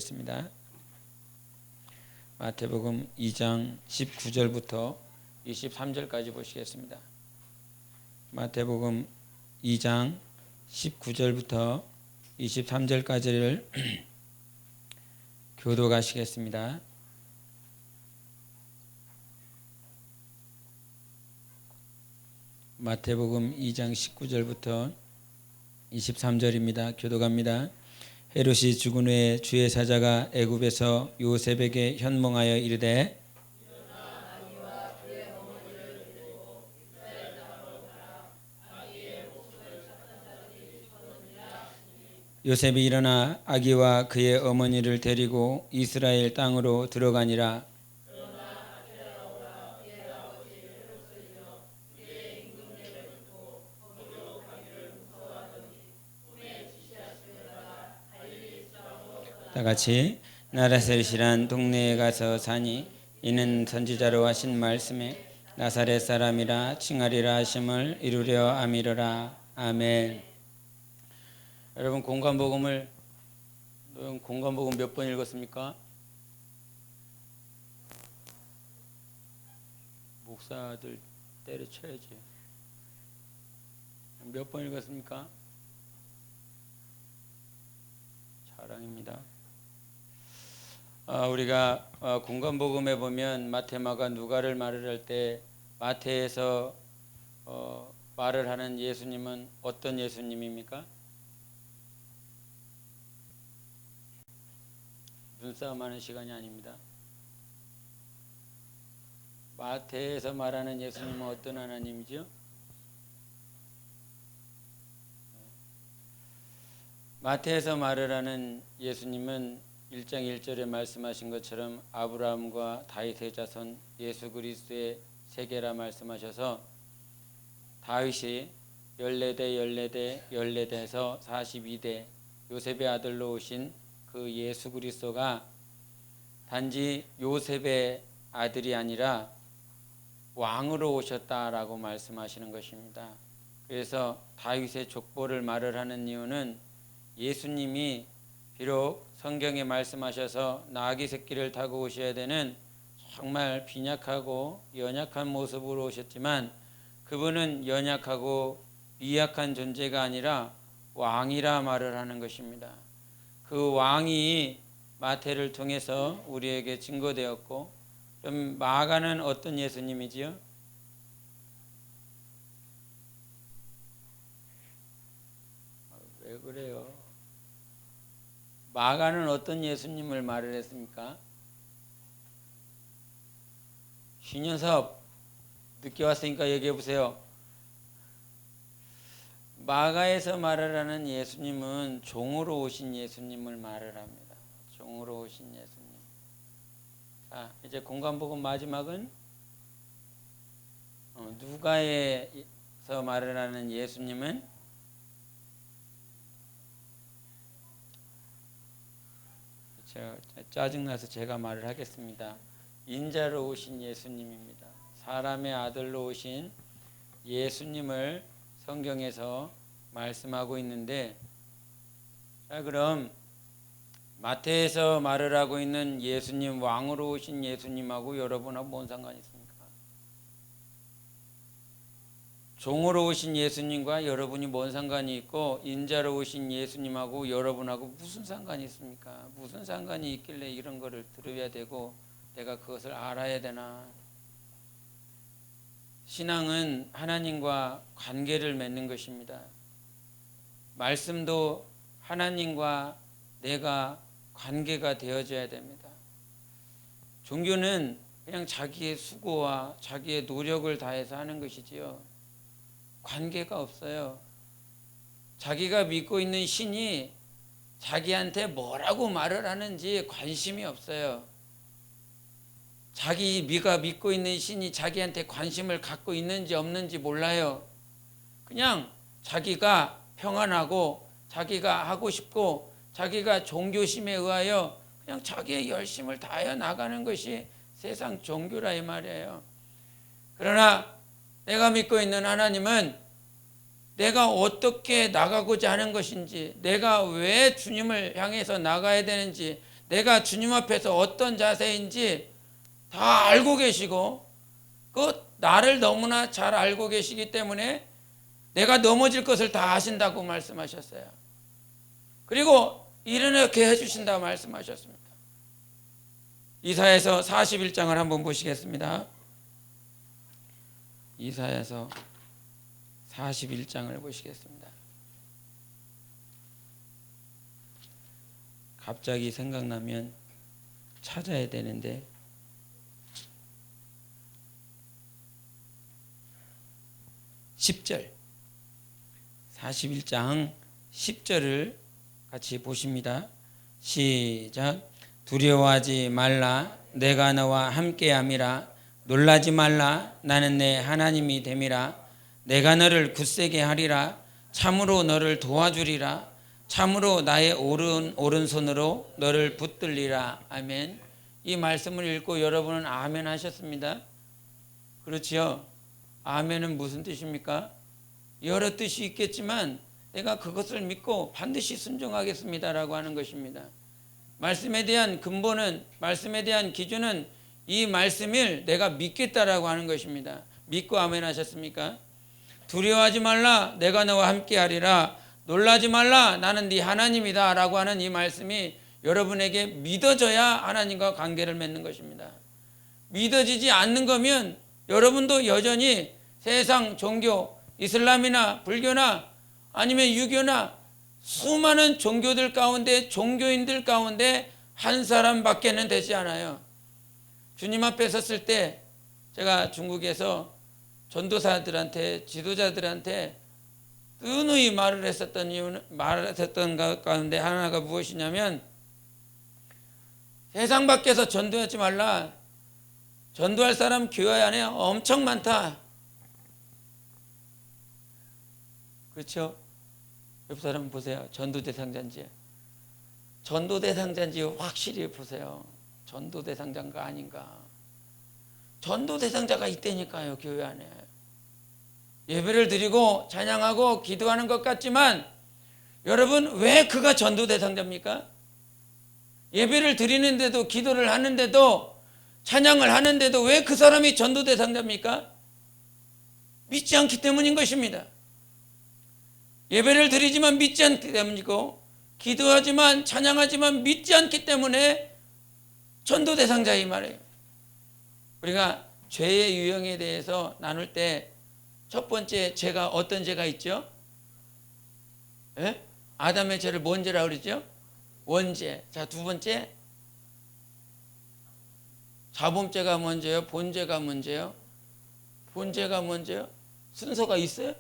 보시겠습니다. 마태복음 2장 19절부터 23절까지 보시겠습니다. 마태복음 2장 19절부터 23절까지를 교독하시겠습니다. 마태복음 2장 19절부터 23절입니다. 교독합니다. 헤롯이 죽은 후에 주의 사자가 애굽에서 요셉에게 현몽하여 이르되 요셉이 일어나 아기와 그의 어머니를 데리고 이스라엘 땅으로 들어가니라. 다같이 나사렛이란 동네에 가서 사니 이는 선지자로 하신 말씀에 나사렛 사람이라 칭하리라 하심을 이루려 함이로라. 아멘. 여러분 공관복음 몇 번 읽었습니까? 목사들 때려쳐야지. 몇 번 읽었습니까? 자랑입니다. 우리가 공관복음에 보면 마태, 마가, 누가를 말을 할 때 마태에서 말을 하는 예수님은 어떤 예수님입니까? 눈싸움하는 시간이 아닙니다. 마태에서 말하는 예수님은 어떤 하나님이죠? 마태에서 말을 하는 예수님은 1장 1절에 말씀하신 것처럼 아브라함과 다윗의 자손 예수 그리스도의 세계라 말씀하셔서 다윗이 14대에서 42대 요셉의 아들로 오신 그 예수 그리스도가 단지 요셉의 아들이 아니라 왕으로 오셨다라고 말씀하시는 것입니다. 그래서 다윗의 족보를 말을 하는 이유는 예수님이 비록 성경에 말씀하셔서 나귀 새끼를 타고 오셔야 되는 정말 빈약하고 연약한 모습으로 오셨지만 그분은 연약하고 미약한 존재가 아니라 왕이라 말을 하는 것입니다. 그 왕이 마태를 통해서 우리에게 증거되었고, 그럼 마가는 어떤 예수님이지요? 왜 그래요? 마가는 어떤 예수님을 말을 했습니까? 신현섭 늦게 왔으니까 얘기해 보세요. 마가에서 말을 하는 예수님은 종으로 오신 예수님을 말을 합니다. 종으로 오신 예수님. 자, 이제 공관복음 마지막은 누가에서 말을 하는 예수님은 짜증나서 제가 말을 하겠습니다. 인자로 오신 예수님입니다. 사람의 아들로 오신 예수님을 성경에서 말씀하고 있는데, 자, 그럼 마태에서 말을 하고 있는 예수님, 왕으로 오신 예수님하고 여러분하고 뭔 상관이 있습니까? 종으로 오신 예수님과 여러분이 뭔 상관이 있고 인자로 오신 예수님하고 여러분하고 무슨 상관이 있습니까? 무슨 상관이 있길래 이런 거를 들어야 되고 내가 그것을 알아야 되나? 신앙은 하나님과 관계를 맺는 것입니다. 말씀도 하나님과 내가 관계가 되어져야 됩니다. 종교는 그냥 자기의 수고와 자기의 노력을 다해서 하는 것이지요. 관계가 없어요. 자기가 믿고 있는 신이 자기한테 뭐라고 말을 하는지 관심이 없어요. 자기가 믿고 있는 신이 자기한테 관심을 갖고 있는지 없는지 몰라요. 그냥 자기가 평안하고 자기가 하고 싶고 자기가 종교심에 의하여 그냥 자기의 열심을 다하여 나가는 것이 세상 종교라 이 말이에요. 그러나 내가 믿고 있는 하나님은 내가 어떻게 나가고자 하는 것인지, 내가 왜 주님을 향해서 나가야 되는지, 내가 주님 앞에서 어떤 자세인지 다 알고 계시고 나를 너무나 잘 알고 계시기 때문에 내가 넘어질 것을 다 아신다고 말씀하셨어요. 그리고 일어나게 해주신다고 말씀하셨습니다. 이사야서 41장을 한번 보시겠습니다. 이사야서 41장을 보시겠습니다. 갑자기 생각나면 찾아야 되는데 10절 41장 10절을 같이 보십니다. 시작. 두려워하지 말라 내가 너와 함께함이라 놀라지 말라 나는 내 하나님이 됨이라 내가 너를 굳세게 하리라 참으로 너를 도와주리라 참으로 나의 오른손으로 너를 붙들리라. 아멘. 이 말씀을 읽고 여러분은 아멘 하셨습니다. 그렇지요? 아멘은 무슨 뜻입니까? 여러 뜻이 있겠지만 내가 그것을 믿고 반드시 순종하겠습니다라고 하는 것입니다. 말씀에 대한 근본은, 말씀에 대한 기준은 이 말씀을 내가 믿겠다라고 하는 것입니다. 믿고 아멘 하셨습니까? 두려워하지 말라 내가 너와 함께하리라 놀라지 말라 나는 네 하나님이다 라고 하는 이 말씀이 여러분에게 믿어져야 하나님과 관계를 맺는 것입니다. 믿어지지 않는 거면 여러분도 여전히 세상 종교, 이슬람이나 불교나 아니면 유교나 수많은 종교들 가운데, 종교인들 가운데 한 사람밖에는 되지 않아요. 주님 앞에 섰을 때 제가 중국에서 전도사들한테, 지도자들한테 은의 말을 했었던 것 가운데 하나가 무엇이냐면 세상 밖에서 전도하지 말라. 전도할 사람 교회 안에 엄청 많다. 그렇죠? 옆 사람 보세요. 전도 대상자인지. 전도 대상자인지 확실히 보세요. 전도 대상자인가 아닌가. 전도 대상자가 있다니까요. 교회 안에. 예배를 드리고 찬양하고 기도하는 것 같지만 여러분 왜 그가 전도 대상자입니까? 예배를 드리는데도 기도를 하는데도 찬양을 하는데도 왜 그 사람이 전도 대상자입니까? 믿지 않기 때문인 것입니다. 예배를 드리지만 믿지 않기 때문이고 기도하지만 찬양하지만 믿지 않기 때문에 전도 대상자 이 말이에요. 우리가 죄의 유형에 대해서 나눌 때 첫 번째 죄가 어떤 죄가 있죠? 예? 아담의 죄를 뭔 죄라고 그러죠? 원죄. 자, 두 번째 자범죄가 먼저요? 본죄가 먼저요? 본죄가 먼저요? 순서가 있어요?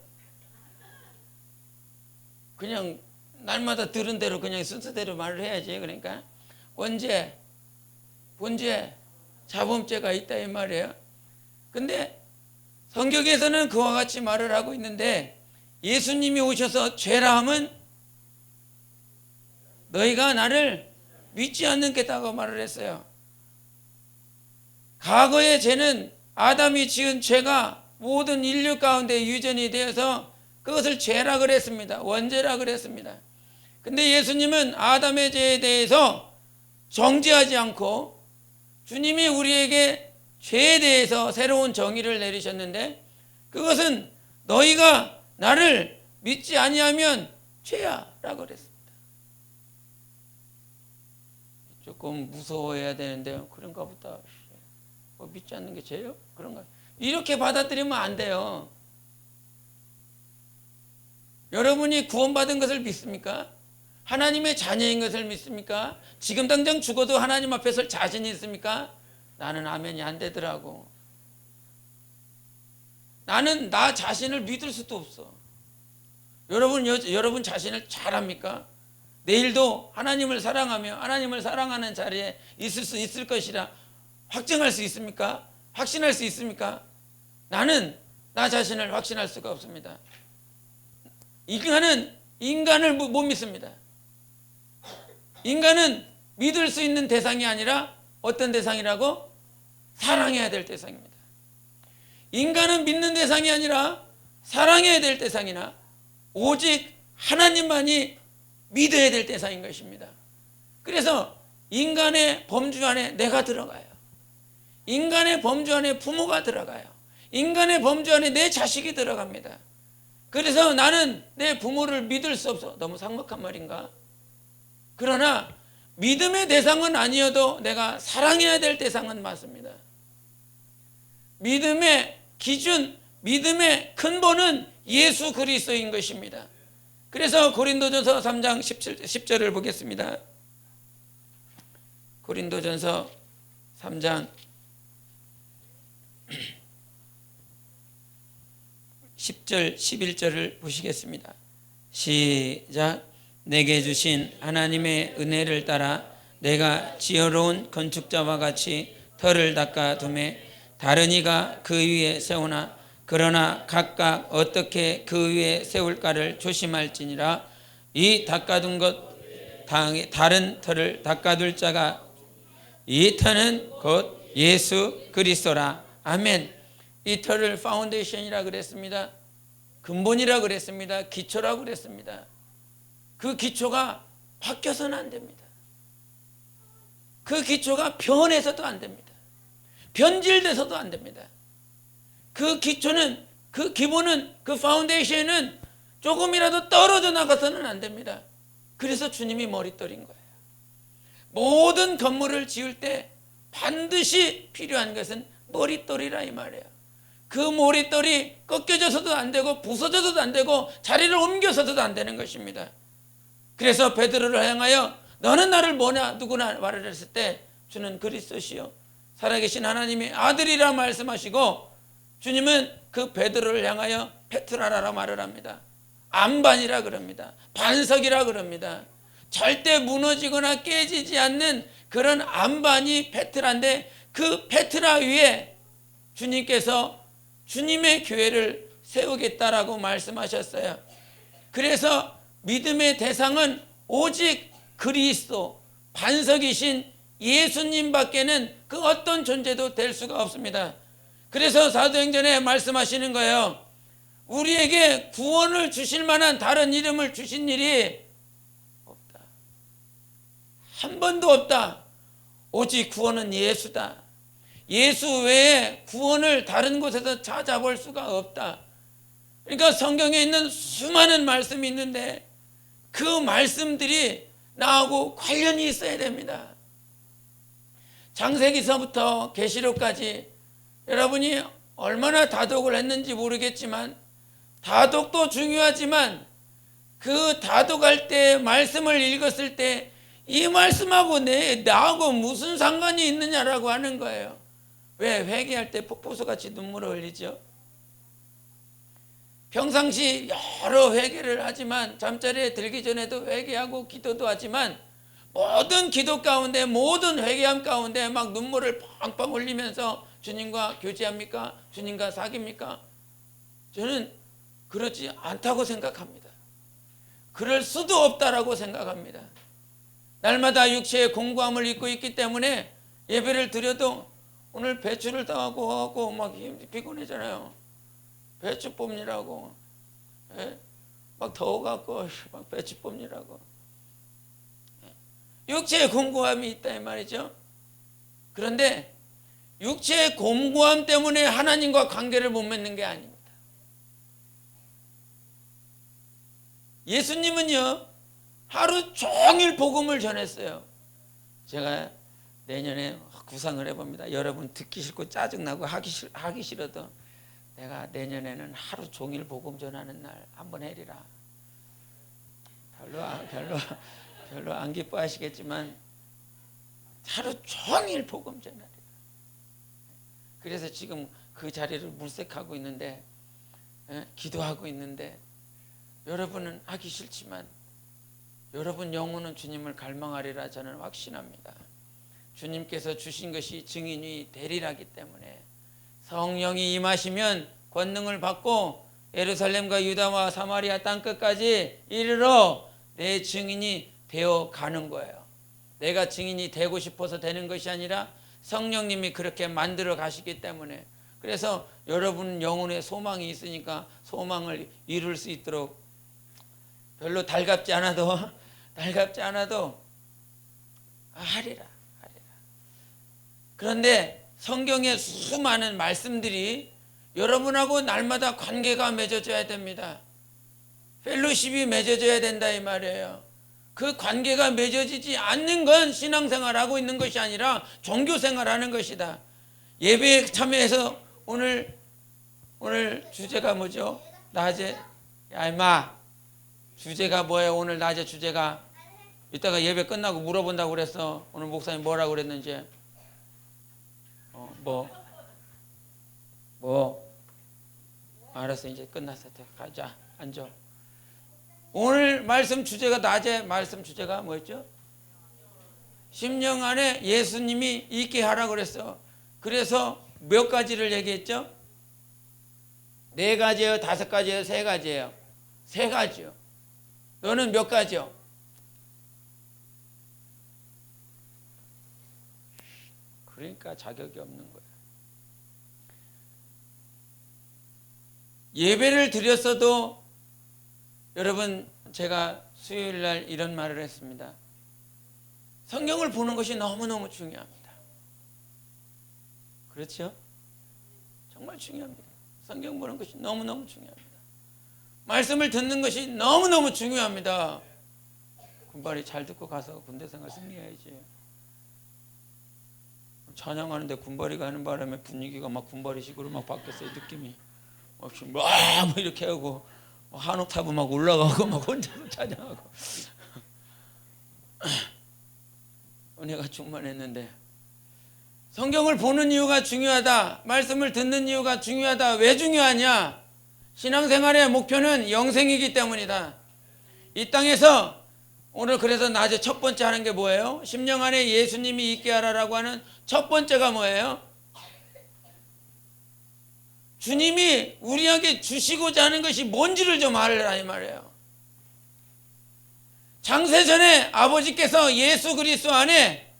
그냥 날마다 들은 대로 그냥 순서대로 말을 해야지. 그러니까 원죄, 본죄, 자범죄가 있다 이 말이에요. 근데 성경에서는 그와 같이 말을 하고 있는데 예수님이 오셔서 죄라 함은 너희가 나를 믿지 않는겠다고 말을 했어요. 과거의 죄는 아담이 지은 죄가 모든 인류 가운데 유전이 되어서 그것을 죄라 그랬습니다. 원죄라 그랬습니다. 근데 예수님은 아담의 죄에 대해서 정죄하지 않고 주님이 우리에게 죄에 대해서 새로운 정의를 내리셨는데 그것은 너희가 나를 믿지 아니하면 죄야 라고 그랬습니다. 조금 무서워해야 되는데요. 그런가 보다. 믿지 않는 게 죄요? 그런가? 이렇게 받아들이면 안 돼요. 여러분이 구원받은 것을 믿습니까? 하나님의 자녀인 것을 믿습니까? 지금 당장 죽어도 하나님 앞에 설 자신이 있습니까? 나는 아멘이 안 되더라고. 나는 나 자신을 믿을 수도 없어. 여러분 자신을 잘 압니까? 내일도 하나님을 사랑하며 하나님을 사랑하는 자리에 있을 수 있을 것이라 확증할 수 있습니까? 확신할 수 있습니까? 나는 나 자신을 확신할 수가 없습니다. 인간은 인간을 못 믿습니다. 인간은 믿을 수 있는 대상이 아니라 어떤 대상이라고? 사랑해야 될 대상입니다. 인간은 믿는 대상이 아니라 사랑해야 될 대상이나 오직 하나님만이 믿어야 될 대상인 것입니다. 그래서 인간의 범주 안에 내가 들어가요. 인간의 범주 안에 부모가 들어가요. 인간의 범주 안에 내 자식이 들어갑니다. 그래서 나는 내 부모를 믿을 수 없어. 너무 삭막한 말인가? 그러나 믿음의 대상은 아니어도 내가 사랑해야 될 대상은 맞습니다. 믿음의 기준, 믿음의 근본은 예수 그리스도인 것입니다. 그래서 고린도전서 3장 10절을 보겠습니다. 고린도전서 3장 10절 11절을 보시겠습니다. 시작. 내게 주신 하나님의 은혜를 따라 내가 지혜로운 건축자와 같이 터를 닦아 두매 다른 이가 그 위에 세우나 그러나 각각 어떻게 그 위에 세울까를 조심할지니라. 이 닦아둔 것 다른 터를 닦아둘 자가 이 터는 곧 예수 그리스도라. 아멘. 이 터를 파운데이션이라 그랬습니다. 근본이라 그랬습니다. 기초라 그랬습니다. 그 기초가 바뀌어서는 안 됩니다. 그 기초가 변해서도 안 됩니다. 변질돼서도 안 됩니다. 그 기초는, 그 기본은, 그 파운데이션은 조금이라도 떨어져 나가서는 안 됩니다. 그래서 주님이 머릿돌인 거예요. 모든 건물을 지을 때 반드시 필요한 것은 머릿돌이라 이 말이에요. 그 머릿돌이 꺾여져서도 안 되고 부서져서도 안 되고 자리를 옮겨서도 안 되는 것입니다. 그래서 베드로를 향하여 너는 나를 뭐냐 누구나 말을 했을 때 주는 그리스도시요 살아계신 하나님의 아들이라 말씀하시고 주님은 그 베드로를 향하여 페트라라 말을 합니다. 안반이라 그럽니다. 반석이라 그럽니다. 절대 무너지거나 깨지지 않는 그런 안반이 페트라인데 그 페트라 위에 주님께서 주님의 교회를 세우겠다라고 말씀하셨어요. 그래서 믿음의 대상은 오직 그리스도 반석이신 예수님 밖에는 그 어떤 존재도 될 수가 없습니다. 그래서 사도행전에 말씀하시는 거예요. 우리에게 구원을 주실 만한 다른 이름을 주신 일이 없다. 한 번도 없다. 오직 구원은 예수다. 예수 외에 구원을 다른 곳에서 찾아볼 수가 없다. 그러니까 성경에 있는 수많은 말씀이 있는데 그 말씀들이 나하고 관련이 있어야 됩니다. 창세기서부터 계시록까지 여러분이 얼마나 다독을 했는지 모르겠지만 다독도 중요하지만 그 다독할 때 말씀을 읽었을 때 이 말씀하고 나하고 무슨 상관이 있느냐라고 하는 거예요. 왜 회개할 때 폭포수같이 눈물을 흘리죠? 평상시 여러 회개를 하지만 잠자리에 들기 전에도 회개하고 기도도 하지만 모든 기도 가운데 모든 회개함 가운데 막 눈물을 팡팡 흘리면서 주님과 교제합니까? 주님과 사귑니까? 저는 그렇지 않다고 생각합니다. 그럴 수도 없다라고 생각합니다. 날마다 육체의 공고함을 입고 있기 때문에 예배를 드려도 오늘 배추를 따고 막 피곤하잖아요. 배추 뽑느라고 막 더워갖고 막 배추 뽑느라고 육체의 공고함이 있다 이 말이죠. 그런데 육체의 공고함 때문에 하나님과 관계를 못 맺는 게 아닙니다. 예수님은요 하루 종일 복음을 전했어요. 제가 내년에 구상을 해봅니다. 여러분 듣기 싫고 짜증나고 하기 싫어도 내가 내년에는 하루 종일 복음 전하는 날 한번 해리라. 별로 안 기뻐하시겠지만 하루 종일 복음 전하리라. 그래서 지금 그 자리를 물색하고 있는데 기도하고 있는데 여러분은 하기 싫지만 여러분 영혼은 주님을 갈망하리라 저는 확신합니다. 주님께서 주신 것이 증인이 되리라기 때문에 성령이 임하시면 권능을 받고 예루살렘과 유다와 사마리아 땅끝까지 이르러 내 증인이 되어 가는 거예요. 내가 증인이 되고 싶어서 되는 것이 아니라 성령님이 그렇게 만들어 가시기 때문에 그래서 여러분 영혼에 소망이 있으니까 소망을 이룰 수 있도록 별로 달갑지 않아도 하리라. 그런데 성경의 수많은 말씀들이 여러분하고 날마다 관계가 맺어져야 됩니다. 펠로십이 맺어져야 된다 이 말이에요. 그 관계가 맺어지지 않는 건 신앙생활하고 있는 것이 아니라 종교생활하는 것이다. 예배에 참여해서 오늘 주제가 뭐죠? 낮에 야 임마 주제가 뭐예요? 오늘 낮에 주제가 이따가 예배 끝나고 물어본다고 그랬어. 오늘 목사님 뭐라고 그랬는지. 알았어. 이제 끝났어. 가자. 앉아. 오늘 말씀 주제가 낮에 말씀 주제가 뭐였죠? 심령 안에 예수님이 있게 하라고 그랬어. 그래서 몇 가지를 얘기했죠? 4가지예요? 5가지예요? 3가지예요? 3가지요. 너는 몇 가지요? 그러니까 자격이 없는 거예요. 예배를 드렸어도 여러분 제가 수요일 날 이런 말을 했습니다. 성경을 보는 것이 너무너무 중요합니다. 그렇죠? 정말 중요합니다. 성경 보는 것이 너무너무 중요합니다. 말씀을 듣는 것이 너무너무 중요합니다. 군발이 잘 듣고 가서 군대생활 승리해야지. 찬양하는데 군발이가 하는 바람에 분위기가 막 군발이식으로 막 바뀌었어요. 느낌이 막 이렇게 하고 한 옥타브 막 올라가고 막 혼자서 찬양하고 은혜가 충만했는데 성경을 보는 이유가 중요하다. 말씀을 듣는 이유가 중요하다. 왜 중요하냐? 신앙생활의 목표는 영생이기 때문이다. 이 땅에서 오늘 그래서 낮에 첫 번째 하는 게 뭐예요? 심령 안에 예수님이 있게 하라라고 하는 첫 번째가 뭐예요? 주님이 우리에게 주시고자 하는 것이 뭔지를 좀 알으라 이 말이에요. 장세전에 아버지께서 예수 그리스도 안에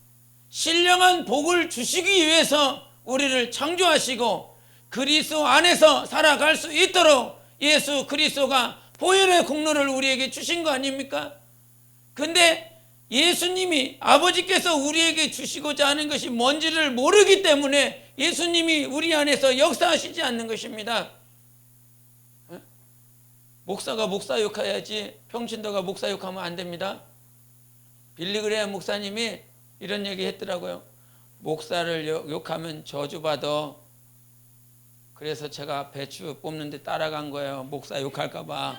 신령한 복을 주시기 위해서 우리를 창조하시고 그리스도 안에서 살아갈 수 있도록 예수 그리스도가 보혈의 공로를 우리에게 주신 거 아닙니까? 근데 예수님이 아버지께서 우리에게 주시고자 하는 것이 뭔지를 모르기 때문에 예수님이 우리 안에서 역사하시지 않는 것입니다. 목사가 목사 욕해야지 평신도가 목사 욕하면 안 됩니다. 빌리그레아 목사님이 이런 얘기 했더라고요. 목사를 욕하면 저주받아. 그래서 제가 배추 뽑는데 따라간 거예요. 목사 욕할까 봐.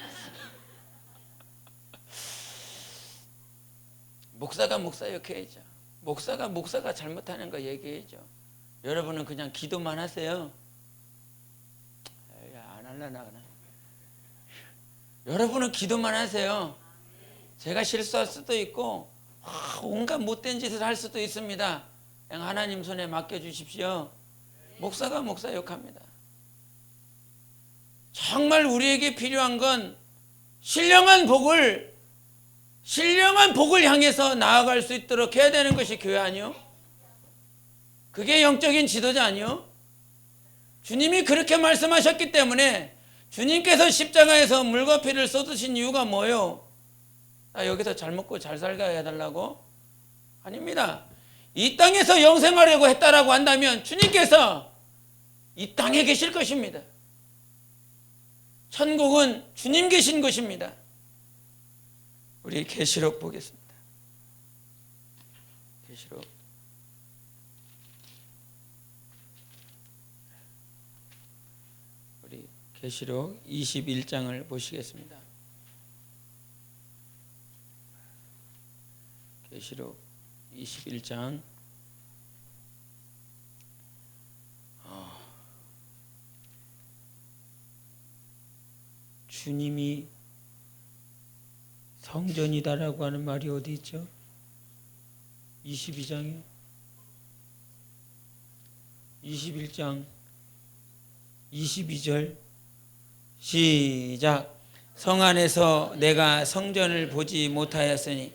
목사가 목사 욕해야죠. 목사가 잘못하는 거 얘기해야죠. 여러분은 그냥 기도만 하세요. 안 할라나 그냥. 여러분은 기도만 하세요. 제가 실수할 수도 있고 온갖 못된 짓을 할 수도 있습니다. 그냥 하나님 손에 맡겨주십시오. 목사가 목사 욕합니다. 정말 우리에게 필요한 건 신령한 복을 향해서 나아갈 수 있도록 해야 되는 것이 교회 아니요? 그게 영적인 지도자 아니요? 주님이 그렇게 말씀하셨기 때문에 주님께서 십자가에서 물과 피를 쏟으신 이유가 뭐예요? 나 여기서 잘 먹고 잘 살게 해달라고? 아닙니다. 이 땅에서 영생하려고 했다라고 한다면 주님께서 이 땅에 계실 것입니다. 천국은 주님 계신 곳입니다. 우리 계시록 보겠습니다. 계시록 우리 계시록 21장을 보시겠습니다. 계시록 21장 주님이 성전이다라고 하는 말이 어디 있죠? 22장이요. 21장 22절 시작. 성 안에서 내가 성전을 보지 못하였으니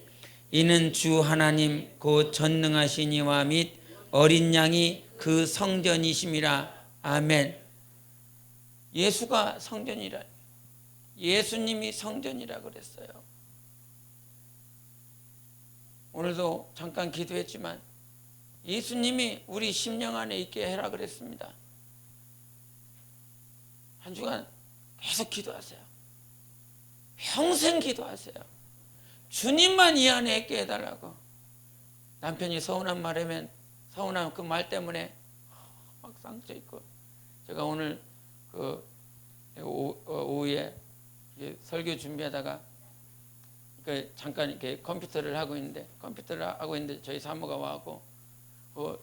이는 주 하나님 곧 전능하신 이와 및 어린 양이 그 성전이심이라. 아멘. 예수가 성전이라. 예수님이 성전이라 그랬어요. 오늘도 잠깐 기도했지만 예수님이 우리 심령 안에 있게 해라 그랬습니다. 한 주간 계속 기도하세요. 평생 기도하세요. 주님만 이 안에 있게 해달라고. 남편이 서운한 말하면 서운한 그 말 때문에 막 상처 있고, 제가 오늘 그 오후에 설교 준비하다가 잠깐 이렇게 컴퓨터를 하고 있는데 저희 사모가 와갖고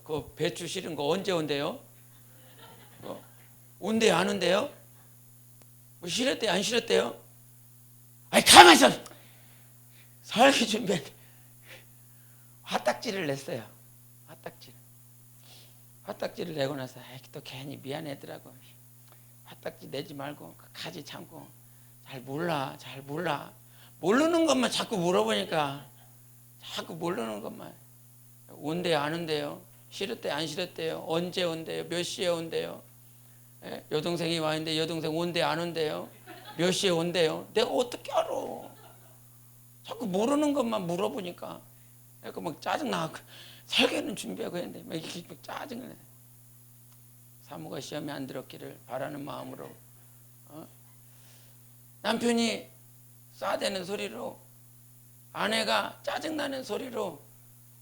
그 배추 실은 거 언제 온대요? 온대요 안 온대요? 뭐 실었대요 안 실었대요? 아니 가만히 있어. 설교 준비했는데 화딱지를 냈어요. 화딱지를 내고 나서 또 괜히 미안하더라고. 화딱지 내지 말고 가지 참고. 잘 몰라. 모르는 것만 자꾸 물어보니까 자꾸 모르는 것만. 온대요 안 온대요? 싫었대요 안 싫었대요? 언제 온대요? 몇 시에 온대요? 여동생이 와 있는데 여동생 온대요 안 온대요? 몇 시에 온대요? 내가 어떻게 알아? 자꾸 모르는 것만 물어보니까 내가 막 짜증나. 설교는 준비하고 했는데 막 이렇게 짜증을 내. 사모가 시험에 안 들었기를 바라는 마음으로 남편이 싸대는 소리로, 아내가 짜증나는 소리로.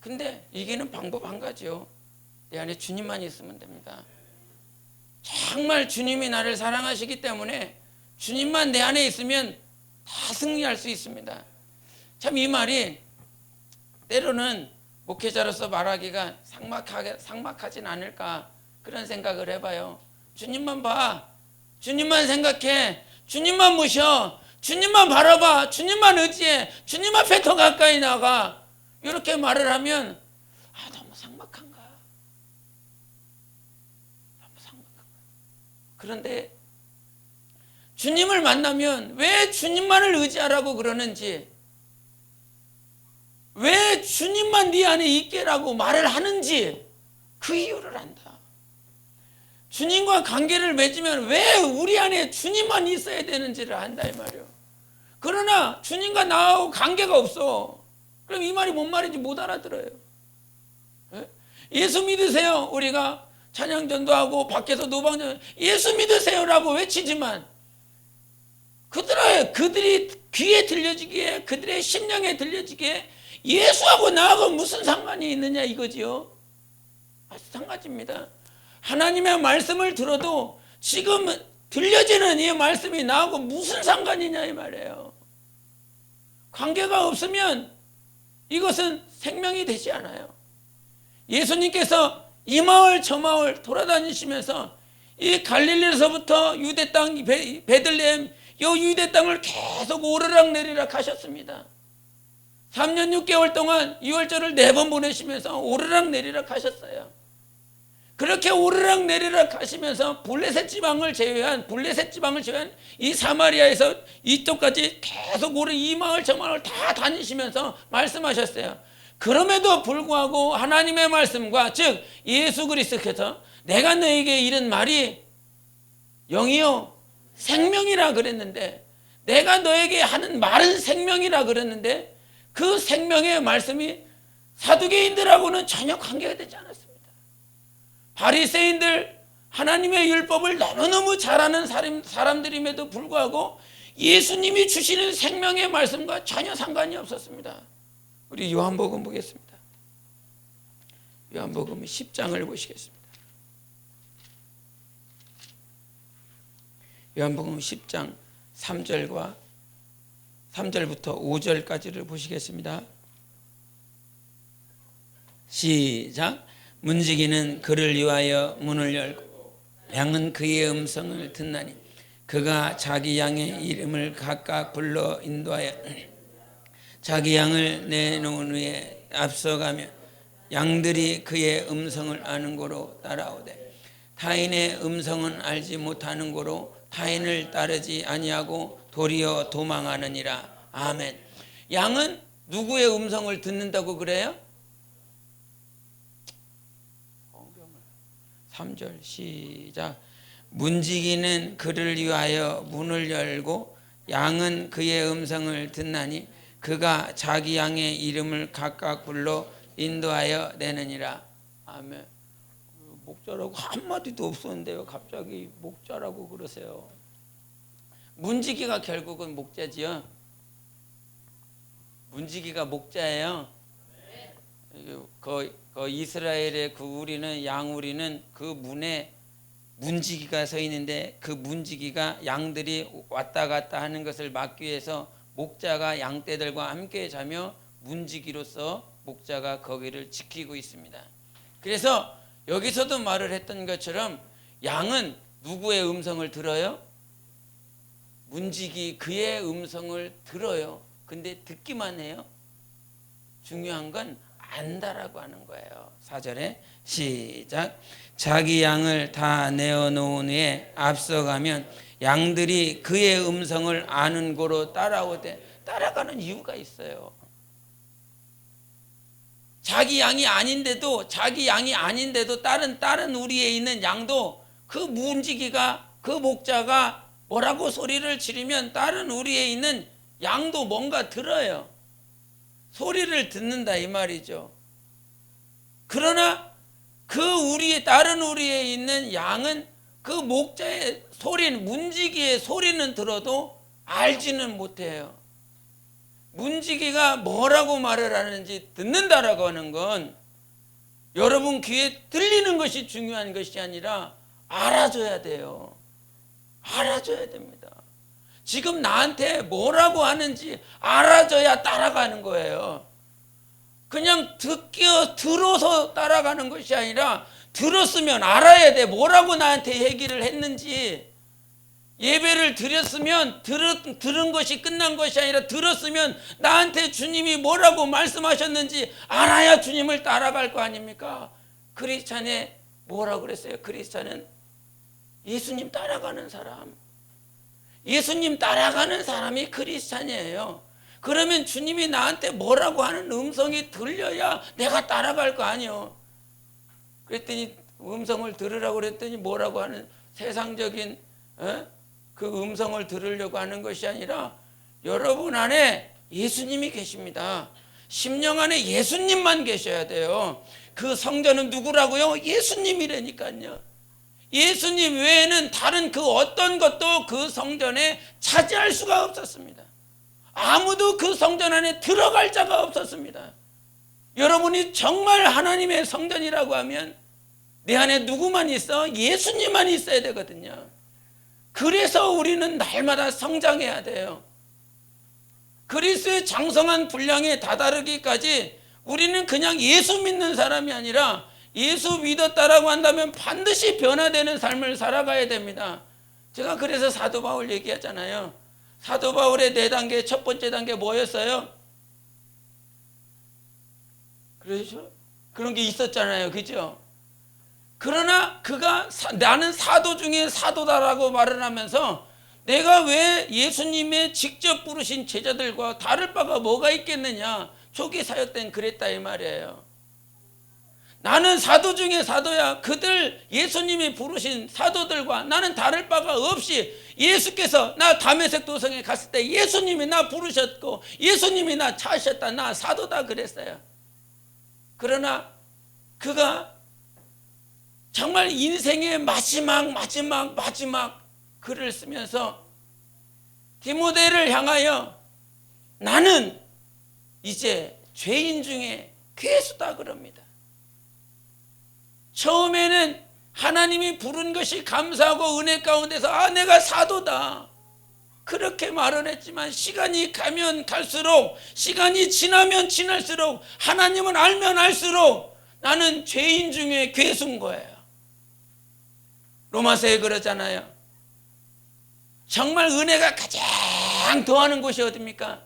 근데 이기는 방법 한 가지요. 내 안에 주님만 있으면 됩니다. 정말 주님이 나를 사랑하시기 때문에 주님만 내 안에 있으면 다 승리할 수 있습니다. 참 이 말이 때로는 목회자로서 말하기가 삭막하진 않을까 그런 생각을 해봐요. 주님만 봐, 주님만 생각해, 주님만 모셔, 주님만 바라봐, 주님만 의지해, 주님 앞에 더 가까이 나가. 이렇게 말을 하면 너무 삭막한가. 그런데 주님을 만나면 왜 주님만을 의지하라고 그러는지, 왜 주님만 네 안에 있게라고 말을 하는지 그 이유를 안다. 주님과 관계를 맺으면 왜 우리 안에 주님만 있어야 되는지를 안다 이 말이에요. 그러나 주님과 나하고 관계가 없어. 그럼 이 말이 뭔 말인지 못 알아들어요. 예수 믿으세요. 우리가 찬양전도 하고 밖에서 노방전 예수 믿으세요라고 외치지만 그들이 귀에 들려지기에, 그들의 심령에 들려지기에 예수하고 나하고 무슨 상관이 있느냐 이거지요. 마찬가지입니다. 하나님의 말씀을 들어도 지금 들려지는 이 말씀이 나하고 무슨 상관이냐 이 말이에요. 관계가 없으면 이것은 생명이 되지 않아요. 예수님께서 이 마을 저 마을 돌아다니시면서 이 갈릴리에서부터 유대 땅 베들레헴 이 유대 땅을 계속 오르락 내리락 하셨습니다. 3년 6개월 동안 유월절을 4번 보내시면서 오르락 내리락 하셨어요. 그렇게 오르락 내리락 하시면서 블레셋 지방을 제외한 이 사마리아에서 이쪽까지 계속 이 마을 저 마을 다 다니시면서 말씀하셨어요. 그럼에도 불구하고 하나님의 말씀과 즉 예수 그리스도께서 내가 너에게 이른 말이 영이요 생명이라 그랬는데, 내가 너에게 하는 말은 생명이라 그랬는데 그 생명의 말씀이 사두개인들하고는 전혀 관계가 되지 않았습니다. 바리새인들 하나님의 율법을 너무너무 잘하는 사람들임에도 불구하고 예수님이 주시는 생명의 말씀과 전혀 상관이 없었습니다. 우리 요한복음 보겠습니다. 요한복음 10장을 보시겠습니다. 요한복음 10장 3절부터 5절까지를 보시겠습니다. 시작. 문지기는 그를 위하여 문을 열고 양은 그의 음성을 듣나니 그가 자기 양의 이름을 각각 불러 인도하여 자기 양을 내놓은 후에 앞서가며 양들이 그의 음성을 아는 고로 따라오되 타인의 음성은 알지 못하는 고로 타인을 따르지 아니하고 도리어 도망하느니라. 아멘. 양은 누구의 음성을 듣는다고 그래요? 3절 시작. 문지기는 그를 위하여 문을 열고 양은 그의 음성을 듣나니 그가 자기 양의 이름을 각각 불러 인도하여 내느니라. 아멘. 목자라고 한마디도 없었는데요, 갑자기 목자라고 그러세요. 문지기가 결국은 목자지요. 문지기가 목자예요. 그 이스라엘의 그 우리는 양우리는 그 문에 문지기가 서 있는데, 그 문지기가 양들이 왔다 갔다 하는 것을 막기 위해서 목자가 양떼들과 함께 자며 문지기로서 목자가 거기를 지키고 있습니다. 그래서 여기서도 말을 했던 것처럼 양은 누구의 음성을 들어요? 문지기 그의 음성을 들어요. 근데 듣기만 해요. 중요한 건 안다라고 하는 거예요. 4절에 시작. 자기 양을 다 내어놓은 후에 앞서가면 양들이 그의 음성을 아는 고로 따라오되, 따라가는 이유가 있어요. 자기 양이 아닌데도 다른 우리에 있는 양도 그 문지기가, 그 목자가 뭐라고 소리를 지르면 다른 우리에 있는 양도 뭔가 들어요. 소리를 듣는다 이 말이죠. 그러나 다른 우리에 있는 양은 그 목자의 소리는, 문지기의 소리는 들어도 알지는 못해요. 문지기가 뭐라고 말을 하는지 듣는다라고 하는 건 여러분 귀에 들리는 것이 중요한 것이 아니라 알아줘야 돼요. 알아줘야 됩니다. 지금 나한테 뭐라고 하는지 알아줘야 따라가는 거예요. 그냥 들어서 따라가는 것이 아니라 들었으면 알아야 돼. 뭐라고 나한테 얘기를 했는지. 예배를 드렸으면 들은 것이 끝난 것이 아니라 들었으면 나한테 주님이 뭐라고 말씀하셨는지 알아야 주님을 따라갈 거 아닙니까? 크리스찬에 뭐라고 그랬어요? 크리스찬은 예수님 따라가는 사람. 예수님 따라가는 사람이 크리스찬이에요. 그러면 주님이 나한테 뭐라고 하는 음성이 들려야 내가 따라갈 거 아니에요. 그랬더니 음성을 들으라고 그랬더니 뭐라고 하는 세상적인 그 음성을 들으려고 하는 것이 아니라 여러분 안에 예수님이 계십니다. 심령 안에 예수님만 계셔야 돼요. 그 성전은 누구라고요? 예수님이라니까요. 예수님 외에는 다른 그 어떤 것도 그 성전에 차지할 수가 없었습니다. 아무도 그 성전 안에 들어갈 자가 없었습니다. 여러분이 정말 하나님의 성전이라고 하면 내 안에 누구만 있어? 예수님만 있어야 되거든요. 그래서 우리는 날마다 성장해야 돼요. 그리스도의 장성한 분량에 다다르기까지 우리는 그냥 예수 믿는 사람이 아니라 예수 믿었다라고 한다면 반드시 변화되는 삶을 살아가야 됩니다. 제가 그래서 사도 바울 얘기하잖아요. 사도 바울의 4단계, 첫 번째 단계 뭐였어요? 그렇죠? 그런 게 있었잖아요. 그죠? 그러나 그가 나는 사도 중에 사도다라고 말을 하면서 내가 왜 예수님의 직접 부르신 제자들과 다를 바가 뭐가 있겠느냐. 초기 사역 때는 그랬다 이 말이에요. 나는 사도 중에 사도야. 그들 예수님이 부르신 사도들과 나는 다를 바가 없이 예수께서 나 다메섹 도성에 갔을 때 예수님이 나 부르셨고 예수님이 나 찾으셨다. 나 사도다 그랬어요. 그러나 그가 정말 인생의 마지막 글을 쓰면서 디모데를 향하여 나는 이제 죄인 중에 괴수다 그럽니다. 처음에는 하나님이 부른 것이 감사하고 은혜 가운데서 내가 사도다 그렇게 말을 했지만 시간이 가면 갈수록, 시간이 지나면 지날수록, 하나님은 알면 알수록 나는 죄인 중에 괴수인 거예요. 로마서에 그러잖아요. 정말 은혜가 가장 더하는 곳이 어디입니까?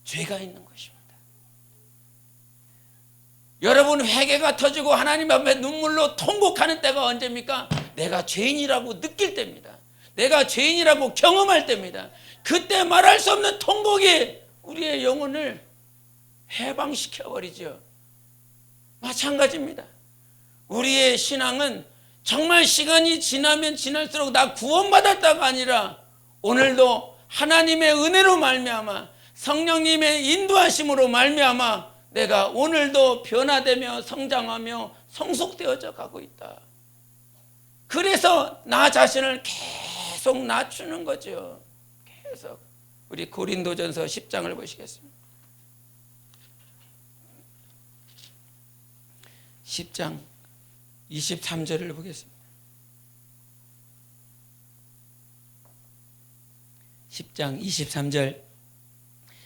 죄가 있는 곳입니다. 여러분 회개가 터지고 하나님 앞에 눈물로 통곡하는 때가 언제입니까? 내가 죄인이라고 느낄 때입니다. 내가 죄인이라고 경험할 때입니다. 그때 말할 수 없는 통곡이 우리의 영혼을 해방시켜버리죠. 마찬가지입니다. 우리의 신앙은 정말 시간이 지나면 지날수록 나 구원받았다가 아니라 오늘도 하나님의 은혜로 말미암아 성령님의 인도하심으로 말미암아 내가 오늘도 변화되며 성장하며 성숙되어져 가고 있다. 그래서 나 자신을 계속 낮추는 거죠. 계속. 우리 고린도전서 10장을 보시겠습니다. 10장 23절을 보겠습니다. 10장 23절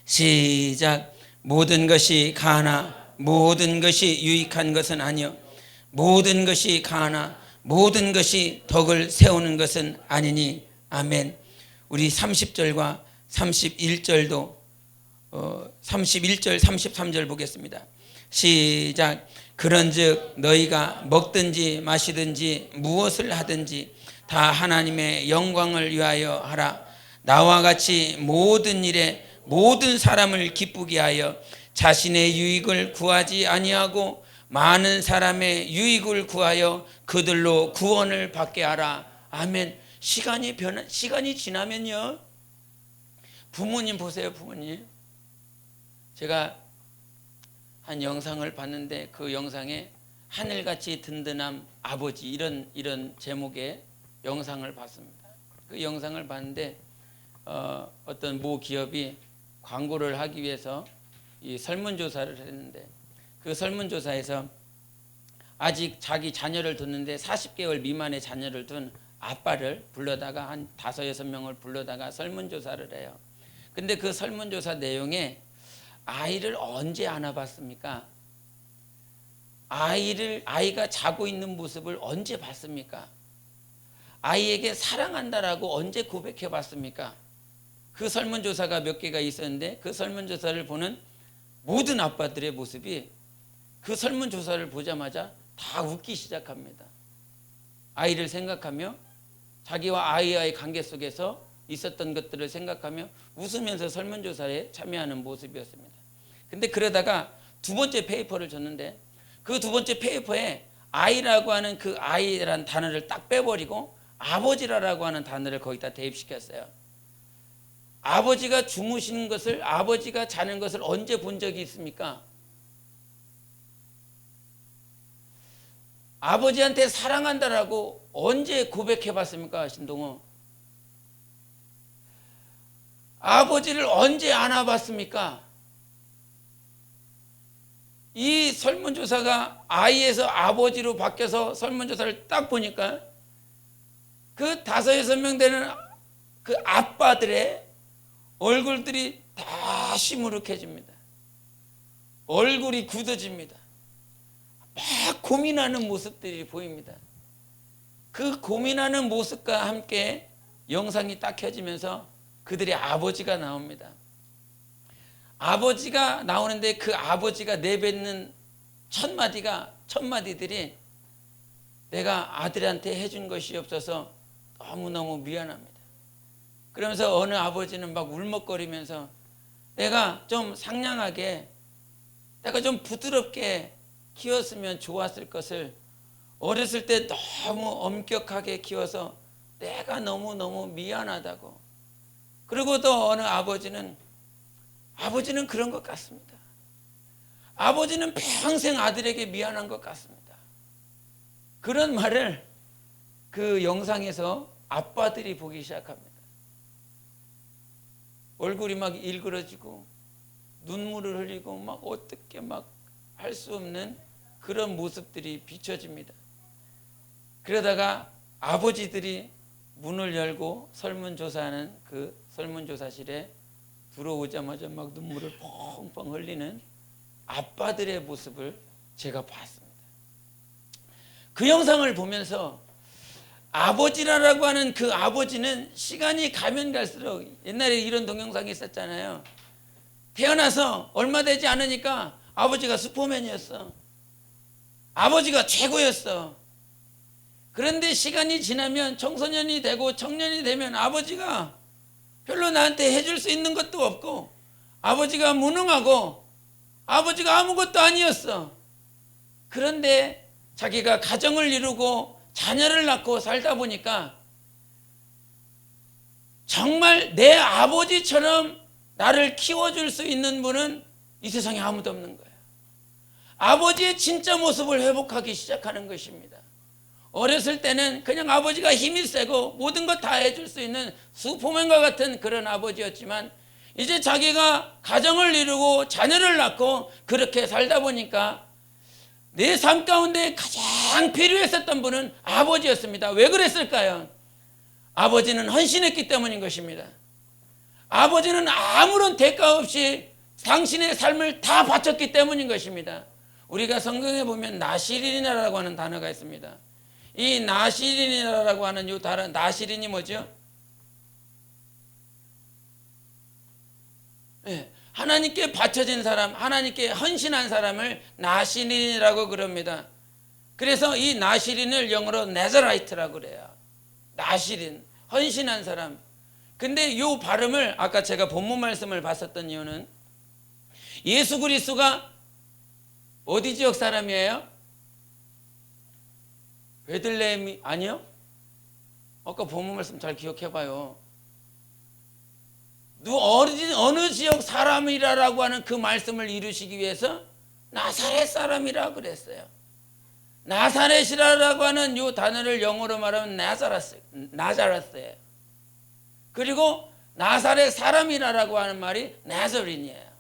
시작. 모든 것이 가하나 모든 것이 유익한 것은 아니요 모든 것이 가하나 모든 것이 덕을 세우는 것은 아니니. 아멘. 우리 30절과 31절도 31절 33절 보겠습니다. 시작. 그런즉 너희가 먹든지 마시든지 무엇을 하든지 다 하나님의 영광을 위하여 하라. 나와 같이 모든 일에 모든 사람을 기쁘게 하여 자신의 유익을 구하지 아니하고 많은 사람의 유익을 구하여 그들로 구원을 받게 하라. 아멘. 시간이 지나면요. 부모님 보세요. 부모님. 제가 한 영상을 봤는데 그 영상에 하늘같이 든든한 아버지 이런 제목의 영상을 봤습니다. 그 영상을 봤는데 어떤 모 기업이 광고를 하기 위해서 이 설문조사를 했는데 그 설문조사에서 아직 자기 자녀를 뒀는데 40개월 미만의 자녀를 둔 아빠를 불러다가 한 5, 6명을 불러다가 설문조사를 해요. 근데 그 설문조사 내용에 아이를 언제 안아봤습니까? 아이가 자고 있는 모습을 언제 봤습니까? 아이에게 사랑한다라고 언제 고백해봤습니까? 그 설문조사가 몇 개가 있었는데 그 설문조사를 보는 모든 아빠들의 모습이 그 설문조사를 보자마자 다 웃기 시작합니다. 아이를 생각하며 자기와 아이와의 관계 속에서 있었던 것들을 생각하며 웃으면서 설문조사에 참여하는 모습이었습니다. 근데 그러다가 두 번째 페이퍼를 줬는데 그 두 번째 페이퍼에 아이라고 하는 그 아이라는 단어를 딱 빼버리고 아버지라고 하는 단어를 거기다 대입시켰어요. 아버지가 주무시는 것을, 아버지가 자는 것을 언제 본 적이 있습니까? 아버지한테 사랑한다라고 언제 고백해봤습니까? 신동호. 아버지를 언제 안아봤습니까? 이 설문조사가 아이에서 아버지로 바뀌어서 설문조사를 딱 보니까 그 5, 6명 되는 그 아빠들의 얼굴들이 다 시무룩해집니다. 얼굴이 굳어집니다. 막 고민하는 모습들이 보입니다. 그 고민하는 모습과 함께 영상이 딱 켜지면서 그들의 아버지가 나옵니다. 아버지가 나오는데 그 아버지가 내뱉는 첫 마디들이 내가 아들한테 해준 것이 없어서 너무너무 미안합니다. 그러면서 어느 아버지는 막 울먹거리면서 내가 좀 상냥하게, 내가 좀 부드럽게 키웠으면 좋았을 것을 어렸을 때 너무 엄격하게 키워서 내가 너무너무 미안하다고. 그리고 또 어느 아버지는 그런 것 같습니다. 아버지는 평생 아들에게 미안한 것 같습니다. 그런 말을 그 영상에서 아빠들이 보기 시작합니다. 얼굴이 막 일그러지고 눈물을 흘리고 막 어떻게 막 할 수 없는 그런 모습들이 비춰집니다. 그러다가 아버지들이 문을 열고 설문조사하는 그 설문조사실에 들어오자마자 막 눈물을 펑펑 흘리는 아빠들의 모습을 제가 봤습니다. 그 영상을 보면서 아버지라고 하는 그 아버지는 시간이 가면 갈수록, 옛날에 이런 동영상이 있었잖아요. 태어나서 얼마 되지 않으니까 아버지가 슈퍼맨이었어. 아버지가 최고였어. 그런데 시간이 지나면 청소년이 되고 청년이 되면 아버지가 별로 나한테 해줄 수 있는 것도 없고 아버지가 무능하고 아버지가 아무것도 아니었어. 그런데 자기가 가정을 이루고 자녀를 낳고 살다 보니까 정말 내 아버지처럼 나를 키워줄 수 있는 분은 이 세상에 아무도 없는 거예요. 아버지의 진짜 모습을 회복하기 시작하는 것입니다. 어렸을 때는 그냥 아버지가 힘이 세고 모든 것 다 해줄 수 있는 슈퍼맨과 같은 그런 아버지였지만, 이제 자기가 가정을 이루고 자녀를 낳고 그렇게 살다 보니까 내 삶 가운데 가장 필요했었던 분은 아버지였습니다. 왜 그랬을까요? 아버지는 헌신했기 때문인 것입니다. 아버지는 아무런 대가 없이 당신의 삶을 다 바쳤기 때문인 것입니다. 우리가 성경에 보면 나시린이라고 하는 단어가 있습니다. 이 나시린이라고 하는 이 단어, 나시린이 뭐죠? 네, 하나님께 바쳐진 사람, 하나님께 헌신한 사람을 나시린이라고 그럽니다. 그래서 이 나시린을 영어로 네저라이트라고 그래요. 나시린, 헌신한 사람. 근데 이 발음을 아까 제가 본문 말씀을 봤었던 이유는, 예수 그리스도가 어디 지역 사람이에요? 베들레헴이 아니요? 아까 본문 말씀 잘 기억해봐요. 어느 지역 사람이라고 하는 그 말씀을 이루시기 위해서 나사렛 사람이라고 그랬어요. 나사렛이라고 하는 이 단어를 영어로 말하면 나자레스예요. 그리고 나사렛 사람이라고 하는 말이 나자린이에요.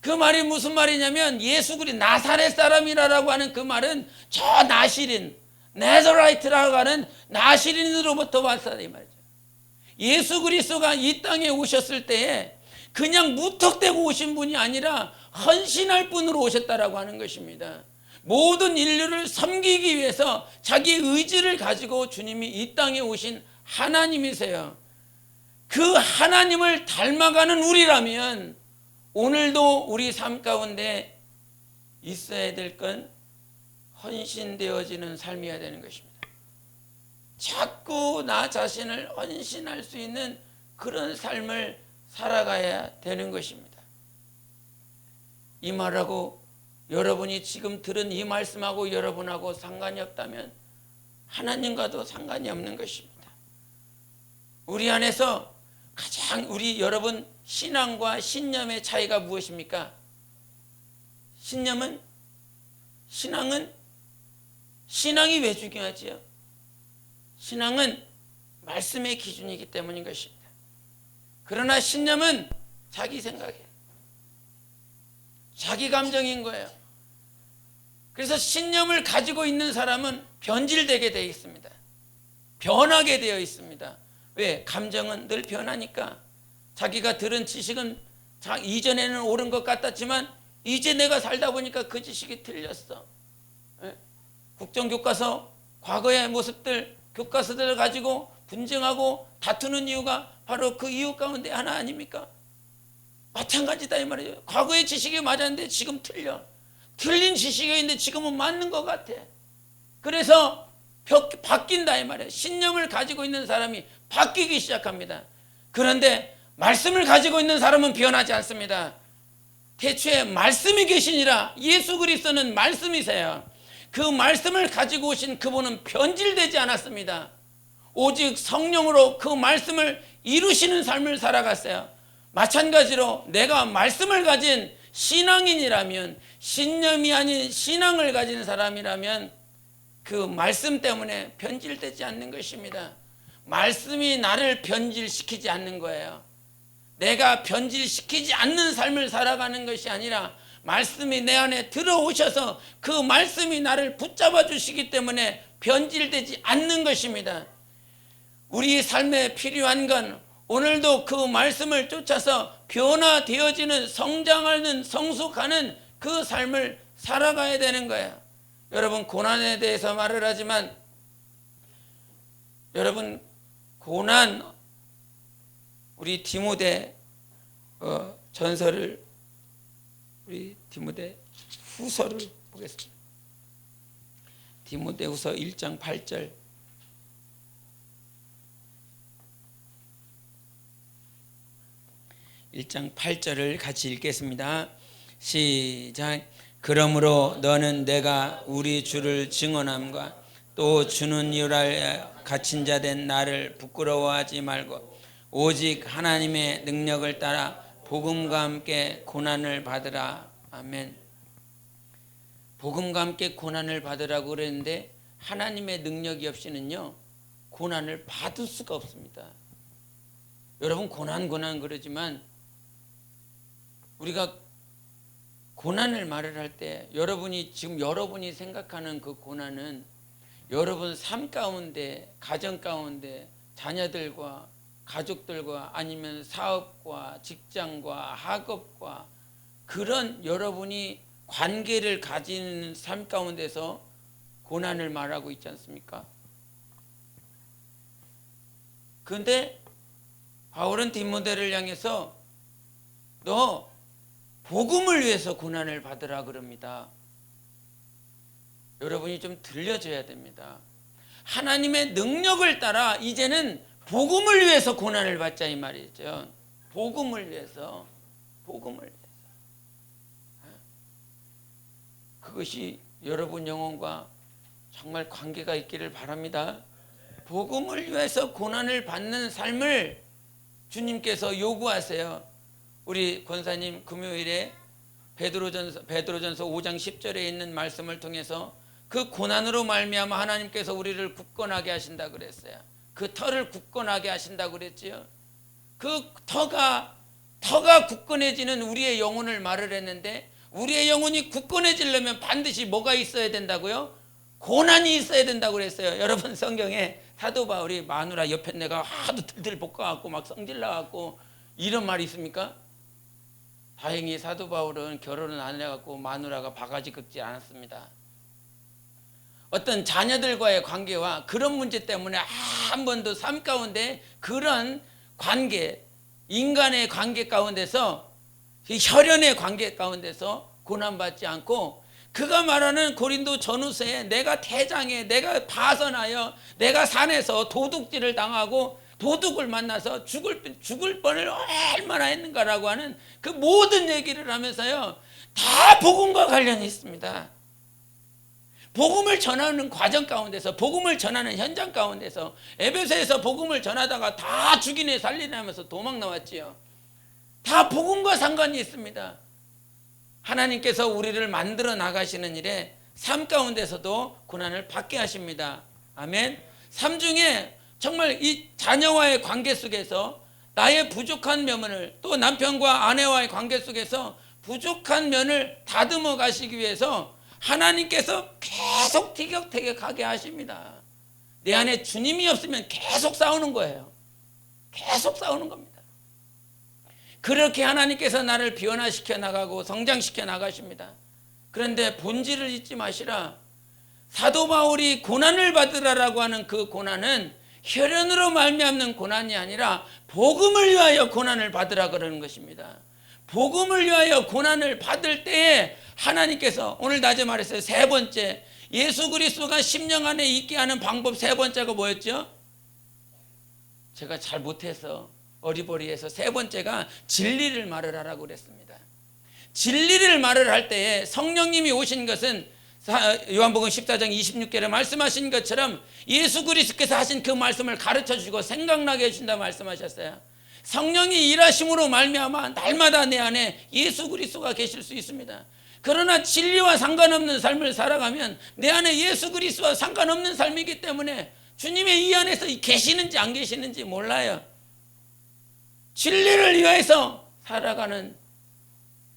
그 말이 무슨 말이냐면, 예수 그리스도 나사렛 사람이라고 하는 그 말은 저 나시린, 네저라이트라고 하는 나시린으로부터 왔다 이 말이죠. 예수 그리스도가 이 땅에 오셨을 때에 그냥 무턱대고 오신 분이 아니라 헌신할 분으로 오셨다라고 하는 것입니다. 모든 인류를 섬기기 위해서 자기 의지를 가지고 주님이 이 땅에 오신 하나님이세요. 그 하나님을 닮아가는 우리라면 오늘도 우리 삶 가운데 있어야 될 건 헌신되어지는 삶이어야 되는 것입니다. 자꾸 나 자신을 헌신할 수 있는 그런 삶을 살아가야 되는 것입니다. 이 말하고 여러분이 지금 들은 이 말씀하고 여러분하고 상관이 없다면 하나님과도 상관이 없는 것입니다. 우리 안에서 가장 여러분 신앙과 신념의 차이가 무엇입니까? 신앙이 왜 중요하지요? 신앙은 말씀의 기준이기 때문인 것입니다. 그러나 신념은 자기 생각이에요. 자기 감정인 거예요. 그래서 신념을 가지고 있는 사람은 변질되게 되어 있습니다. 변하게 되어 있습니다. 왜? 감정은 늘 변하니까. 자기가 들은 지식은 이전에는 옳은 것 같았지만 이제 내가 살다 보니까 그 지식이 틀렸어. 국정교과서 과거의 모습들, 교과서들을 가지고 분쟁하고 다투는 이유가 바로 그 이유 가운데 하나 아닙니까? 마찬가지다 이 말이에요. 과거의 지식이 맞았는데 지금 틀려. 틀린 지식이 있는데 지금은 맞는 것 같아. 그래서 바뀐다 이 말이에요. 신념을 가지고 있는 사람이 바뀌기 시작합니다. 그런데 말씀을 가지고 있는 사람은 변하지 않습니다. 태초에 말씀이 계시니라. 예수 그리스도는 말씀이세요. 그 말씀을 가지고 오신 그분은 변질되지 않았습니다. 오직 성령으로 그 말씀을 이루시는 삶을 살아갔어요. 마찬가지로 내가 말씀을 가진 신앙인이라면, 신념이 아닌 신앙을 가진 사람이라면 그 말씀 때문에 변질되지 않는 것입니다. 말씀이 나를 변질시키지 않는 거예요. 내가 변질시키지 않는 삶을 살아가는 것이 아니라 말씀이 내 안에 들어오셔서 그 말씀이 나를 붙잡아 주시기 때문에 변질되지 않는 것입니다. 우리 삶에 필요한 건 오늘도 그 말씀을 쫓아서 변화되어지는, 성장하는, 성숙하는 그 삶을 살아가야 되는 거예요. 여러분, 고난에 대해서 말을 하지만 여러분, 고난, 우리 디모데 전서를, 우리 디모데 후서를 보겠습니다. 디모데 후서 1장 8절. (1장 8절을) 같이 읽겠습니다. 시작. 그러므로 너는 내가 우리 주를 증언함과 또 주는 이유를 갇힌 자 된 나를 부끄러워하지 말고 오직 하나님의 능력을 따라 복음과 함께 고난을 받으라. 아멘. 복음과 함께 고난을 받으라고 그랬는데 하나님의 능력이 없이는요 고난을 받을 수가 없습니다. 여러분 고난 그러지만 우리가 고난을 말을 할 때 지금 여러분이 생각하는 그 고난은 여러분 삶 가운데, 가정 가운데 자녀들과 가족들과 아니면 사업과 직장과 학업과 그런 여러분이 관계를 가진 삶 가운데서 고난을 말하고 있지 않습니까? 그런데 바울은 디모데를 향해서 너 복음을 위해서 고난을 받으라 그럽니다. 여러분이 좀 들려줘야 됩니다. 하나님의 능력을 따라 이제는 복음을 위해서 고난을 받자 이 말이죠. 복음을 위해서. 그것이 여러분 영혼과 정말 관계가 있기를 바랍니다. 복음을 위해서 고난을 받는 삶을 주님께서 요구하세요. 우리 권사님 금요일에 베드로전서 5장 10절에 있는 말씀을 통해서 그 고난으로 말미암아 하나님께서 우리를 굳건하게 하신다 그랬어요. 그 터를 굳건하게 하신다 그랬지요. 그 터가 굳건해지는 우리의 영혼을 말을 했는데 우리의 영혼이 굳건해지려면 반드시 뭐가 있어야 된다고요? 고난이 있어야 된다고 그랬어요. 여러분 성경에 사도 바울이 마누라 옆에 내가 하도 들들 볶아갖고 막 성질 나갖고 이런 말이 있습니까? 다행히 사도 바울은 결혼을 안 해갖고 마누라가 바가지 긁지 않았습니다. 어떤 자녀들과의 관계와 그런 문제 때문에 한 번도 삶 가운데 그런 관계, 인간의 관계 가운데서 혈연의 관계 가운데서 고난받지 않고 그가 말하는 고린도 전후서에 내가 대장에 내가 파선하여 내가 산에서 도둑질을 당하고 도둑을 만나서 죽을 뻔을 얼마나 했는가라고 하는 그 모든 얘기를 하면서요 다 복음과 관련이 있습니다. 복음을 전하는 과정 가운데서 복음을 전하는 현장 가운데서 에베소에서 복음을 전하다가 다 죽이네 살리네 하면서 도망 나왔지요. 다 복음과 상관이 있습니다. 하나님께서 우리를 만들어 나가시는 일에 삶 가운데서도 고난을 받게 하십니다. 아멘. 삶 중에 정말 이 자녀와의 관계 속에서 나의 부족한 면을 또 남편과 아내와의 관계 속에서 부족한 면을 다듬어 가시기 위해서 하나님께서 계속 티격태격하게 하십니다. 내 안에 주님이 없으면 계속 싸우는 거예요. 계속 싸우는 겁니다. 그렇게 하나님께서 나를 변화시켜 나가고 성장시켜 나가십니다. 그런데 본질을 잊지 마시라. 사도 바울이 고난을 받으라라고 하는 그 고난은 혈연으로 말미암는 고난이 아니라 복음을 위하여 고난을 받으라 그러는 것입니다. 복음을 위하여 고난을 받을 때에 하나님께서 오늘 낮에 말했어요. 세 번째, 예수 그리스도가 심령 안에 있게 하는 방법 세 번째가 뭐였죠? 제가 잘 못해서 어리버리해서 세 번째가 진리를 말을 하라고 그랬습니다. 진리를 말을 할 때에 성령님이 오신 것은 요한복음 14장 26절에 말씀하신 것처럼 예수 그리스도께서 하신 그 말씀을 가르쳐 주시고 생각나게 해준다 말씀하셨어요. 성령이 일하심으로 말미암아 날마다 내 안에 예수 그리스도가 계실 수 있습니다. 그러나 진리와 상관없는 삶을 살아가면 내 안에 예수 그리스도와 상관없는 삶이기 때문에 주님의 이 안에서 계시는지 안 계시는지 몰라요. 진리를 위해서 살아가는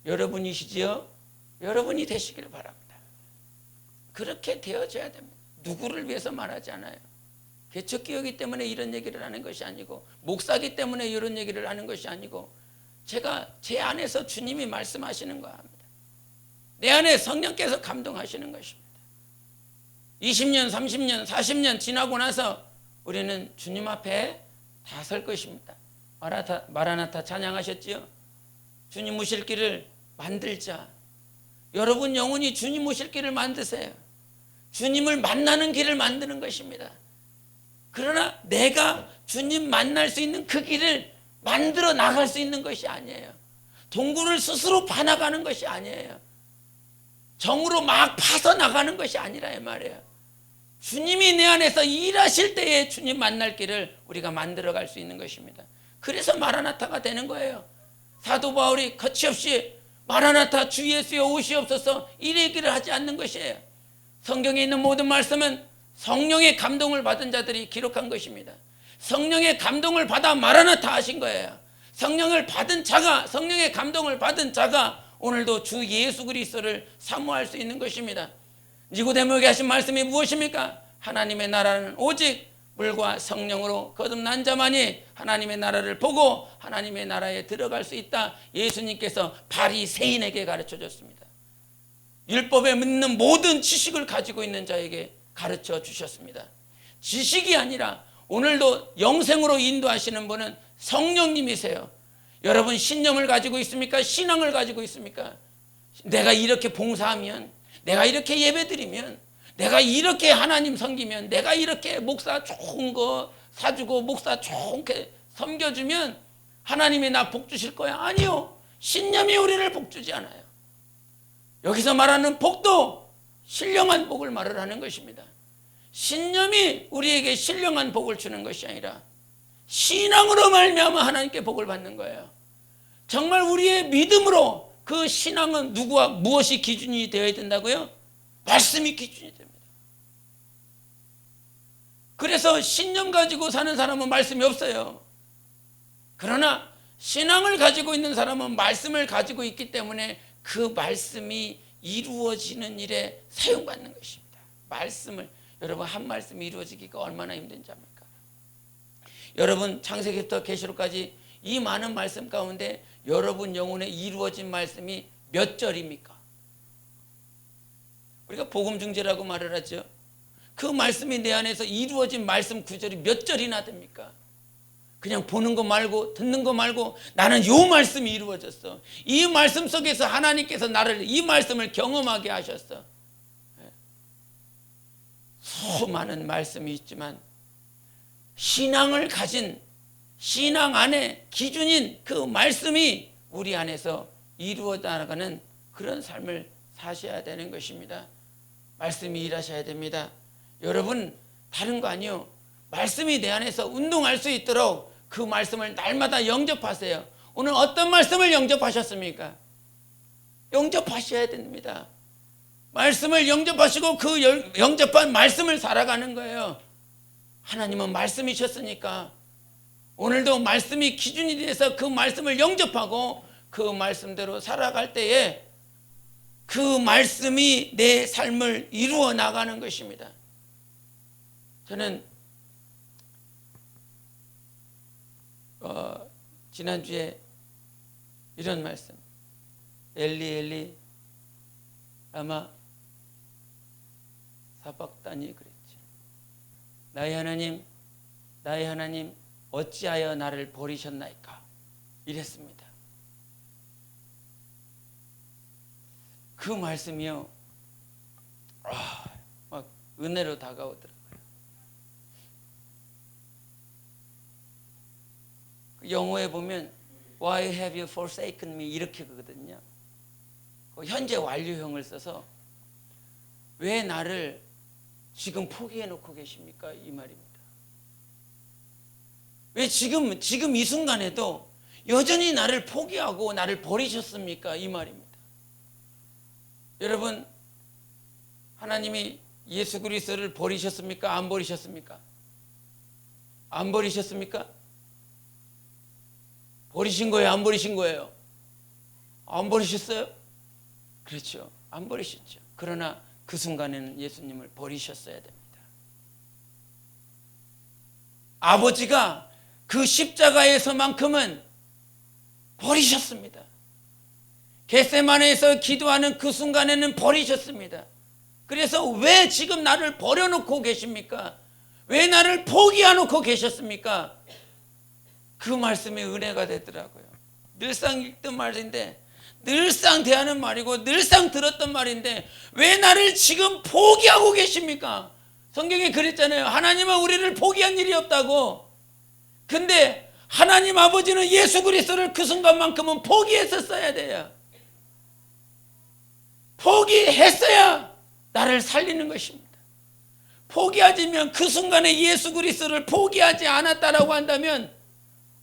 여러분이시지요? 여러분이 되시기를 바랍니다. 그렇게 되어져야 됩니다. 누구를 위해서 말하지 않아요. 개척기여기 때문에 이런 얘기를 하는 것이 아니고 목사기 때문에 이런 얘기를 하는 것이 아니고 제가 제 안에서 주님이 말씀하시는 거 합니다. 내 안에 성령께서 감동하시는 것입니다. 20년, 30년, 40년 지나고 나서 우리는 주님 앞에 다 설 것입니다. 마라나타 찬양하셨지요? 주님 오실 길을 만들자. 여러분 영혼이 주님 오실 길을 만드세요. 주님을 만나는 길을 만드는 것입니다. 그러나 내가 주님 만날 수 있는 그 길을 만들어 나갈 수 있는 것이 아니에요. 동굴을 스스로 파나가는 것이 아니에요. 정으로 막 파서 나가는 것이 아니라 이 말이에요. 주님이 내 안에서 일하실 때에 주님 만날 길을 우리가 만들어 갈 수 있는 것입니다. 그래서 마라나타가 되는 거예요. 사도 바울이 거침없이 마라나타 주 예수여 오시옵소서 이 얘기를 하지 않는 것이에요. 성경에 있는 모든 말씀은 성령의 감동을 받은 자들이 기록한 것입니다. 성령의 감동을 받아 마라나타 하신 거예요. 성령을 받은 자가, 성령의 감동을 받은 자가 오늘도 주 예수 그리스도를 사모할 수 있는 것입니다. 니고데모에게 하신 말씀이 무엇입니까? 하나님의 나라는 오직 물과 성령으로 거듭난 자만이 하나님의 나라를 보고 하나님의 나라에 들어갈 수 있다. 예수님께서 바리새인에게 가르쳐줬습니다. 율법에 묻는 모든 지식을 가지고 있는 자에게 가르쳐 주셨습니다. 지식이 아니라 오늘도 영생으로 인도하시는 분은 성령님이세요. 여러분 신념을 가지고 있습니까? 신앙을 가지고 있습니까? 내가 이렇게 봉사하면, 내가 이렇게 예배드리면, 내가 이렇게 하나님 섬기면, 내가 이렇게 목사 좋은 거 사주고 목사 좋게 섬겨주면 하나님이 나 복 주실 거야? 아니요. 신념이 우리를 복 주지 않아요. 여기서 말하는 복도 신령한 복을 말을 하는 것입니다. 신념이 우리에게 신령한 복을 주는 것이 아니라 신앙으로 말미암아 하나님께 복을 받는 거예요. 정말 우리의 믿음으로 그 신앙은 누구와 무엇이 기준이 되어야 된다고요? 말씀이 기준이 됩니다. 그래서 신념 가지고 사는 사람은 말씀이 없어요. 그러나 신앙을 가지고 있는 사람은 말씀을 가지고 있기 때문에 그 말씀이 이루어지는 일에 사용받는 것입니다. 말씀을, 여러분 한 말씀이 이루어지기가 얼마나 힘든지 압니까? 여러분 창세기부터 계시록까지 이 많은 말씀 가운데 여러분 영혼에 이루어진 말씀이 몇 절입니까? 우리가 복음중재라고 말을 하죠. 그 말씀이 내 안에서 이루어진 말씀 구절이 몇 절이나 됩니까? 그냥 보는 거 말고 듣는 거 말고 나는 이 말씀이 이루어졌어. 이 말씀 속에서 하나님께서 나를 이 말씀을 경험하게 하셨어. 수많은 말씀이 있지만 신앙을 가진 신앙 안에 기준인 그 말씀이 우리 안에서 이루어 나가는 그런 삶을 사셔야 되는 것입니다. 말씀이 일하셔야 됩니다. 여러분 다른 거 아니요. 말씀이 내 안에서 운동할 수 있도록 그 말씀을 날마다 영접하세요. 오늘 어떤 말씀을 영접하셨습니까? 영접하셔야 됩니다. 말씀을 영접하시고 그 영접한 말씀을 살아가는 거예요. 하나님은 말씀이셨으니까 오늘도 말씀이 기준이 돼서 그 말씀을 영접하고 그 말씀대로 살아갈 때에 그 말씀이 내 삶을 이루어 나가는 것입니다. 저는 지난주에 이런 말씀, 엘리 엘리 라마 사박다니 그랬지. 나의 하나님 어찌하여 나를 버리셨나이까 이랬습니다. 그 말씀이요 막 은혜로 다가오더라고요. 영어에 보면 Why have you forsaken me? 이렇게 거든요. 현재 완료형을 써서 왜 나를 지금 포기해 놓고 계십니까? 이 말입니다. 왜 지금 이 순간에도 여전히 나를 포기하고 나를 버리셨습니까? 이 말입니다. 여러분 하나님이 예수 그리스도를 버리셨습니까? 안 버리셨습니까? 안 버리셨습니까? 버리신 거예요? 안 버리신 거예요? 안 버리셨어요? 그렇죠. 안 버리셨죠. 그러나 그 순간에는 예수님을 버리셨어야 됩니다. 아버지가 그 십자가에서만큼은 버리셨습니다. 겟세마네에서 기도하는 그 순간에는 버리셨습니다. 그래서 왜 지금 나를 버려놓고 계십니까? 왜 나를 포기해놓고 계셨습니까? 그 말씀이 은혜가 되더라고요. 늘상 읽던 말인데 늘상 대하는 말이고 늘상 들었던 말인데 왜 나를 지금 포기하고 계십니까? 성경에 그랬잖아요. 하나님은 우리를 포기한 일이 없다고. 근데 하나님 아버지는 예수 그리스도를 그 순간만큼은 포기했었어야 돼요. 포기했어야 나를 살리는 것입니다. 포기하지면 그 순간에 예수 그리스도를 포기하지 않았다라고 한다면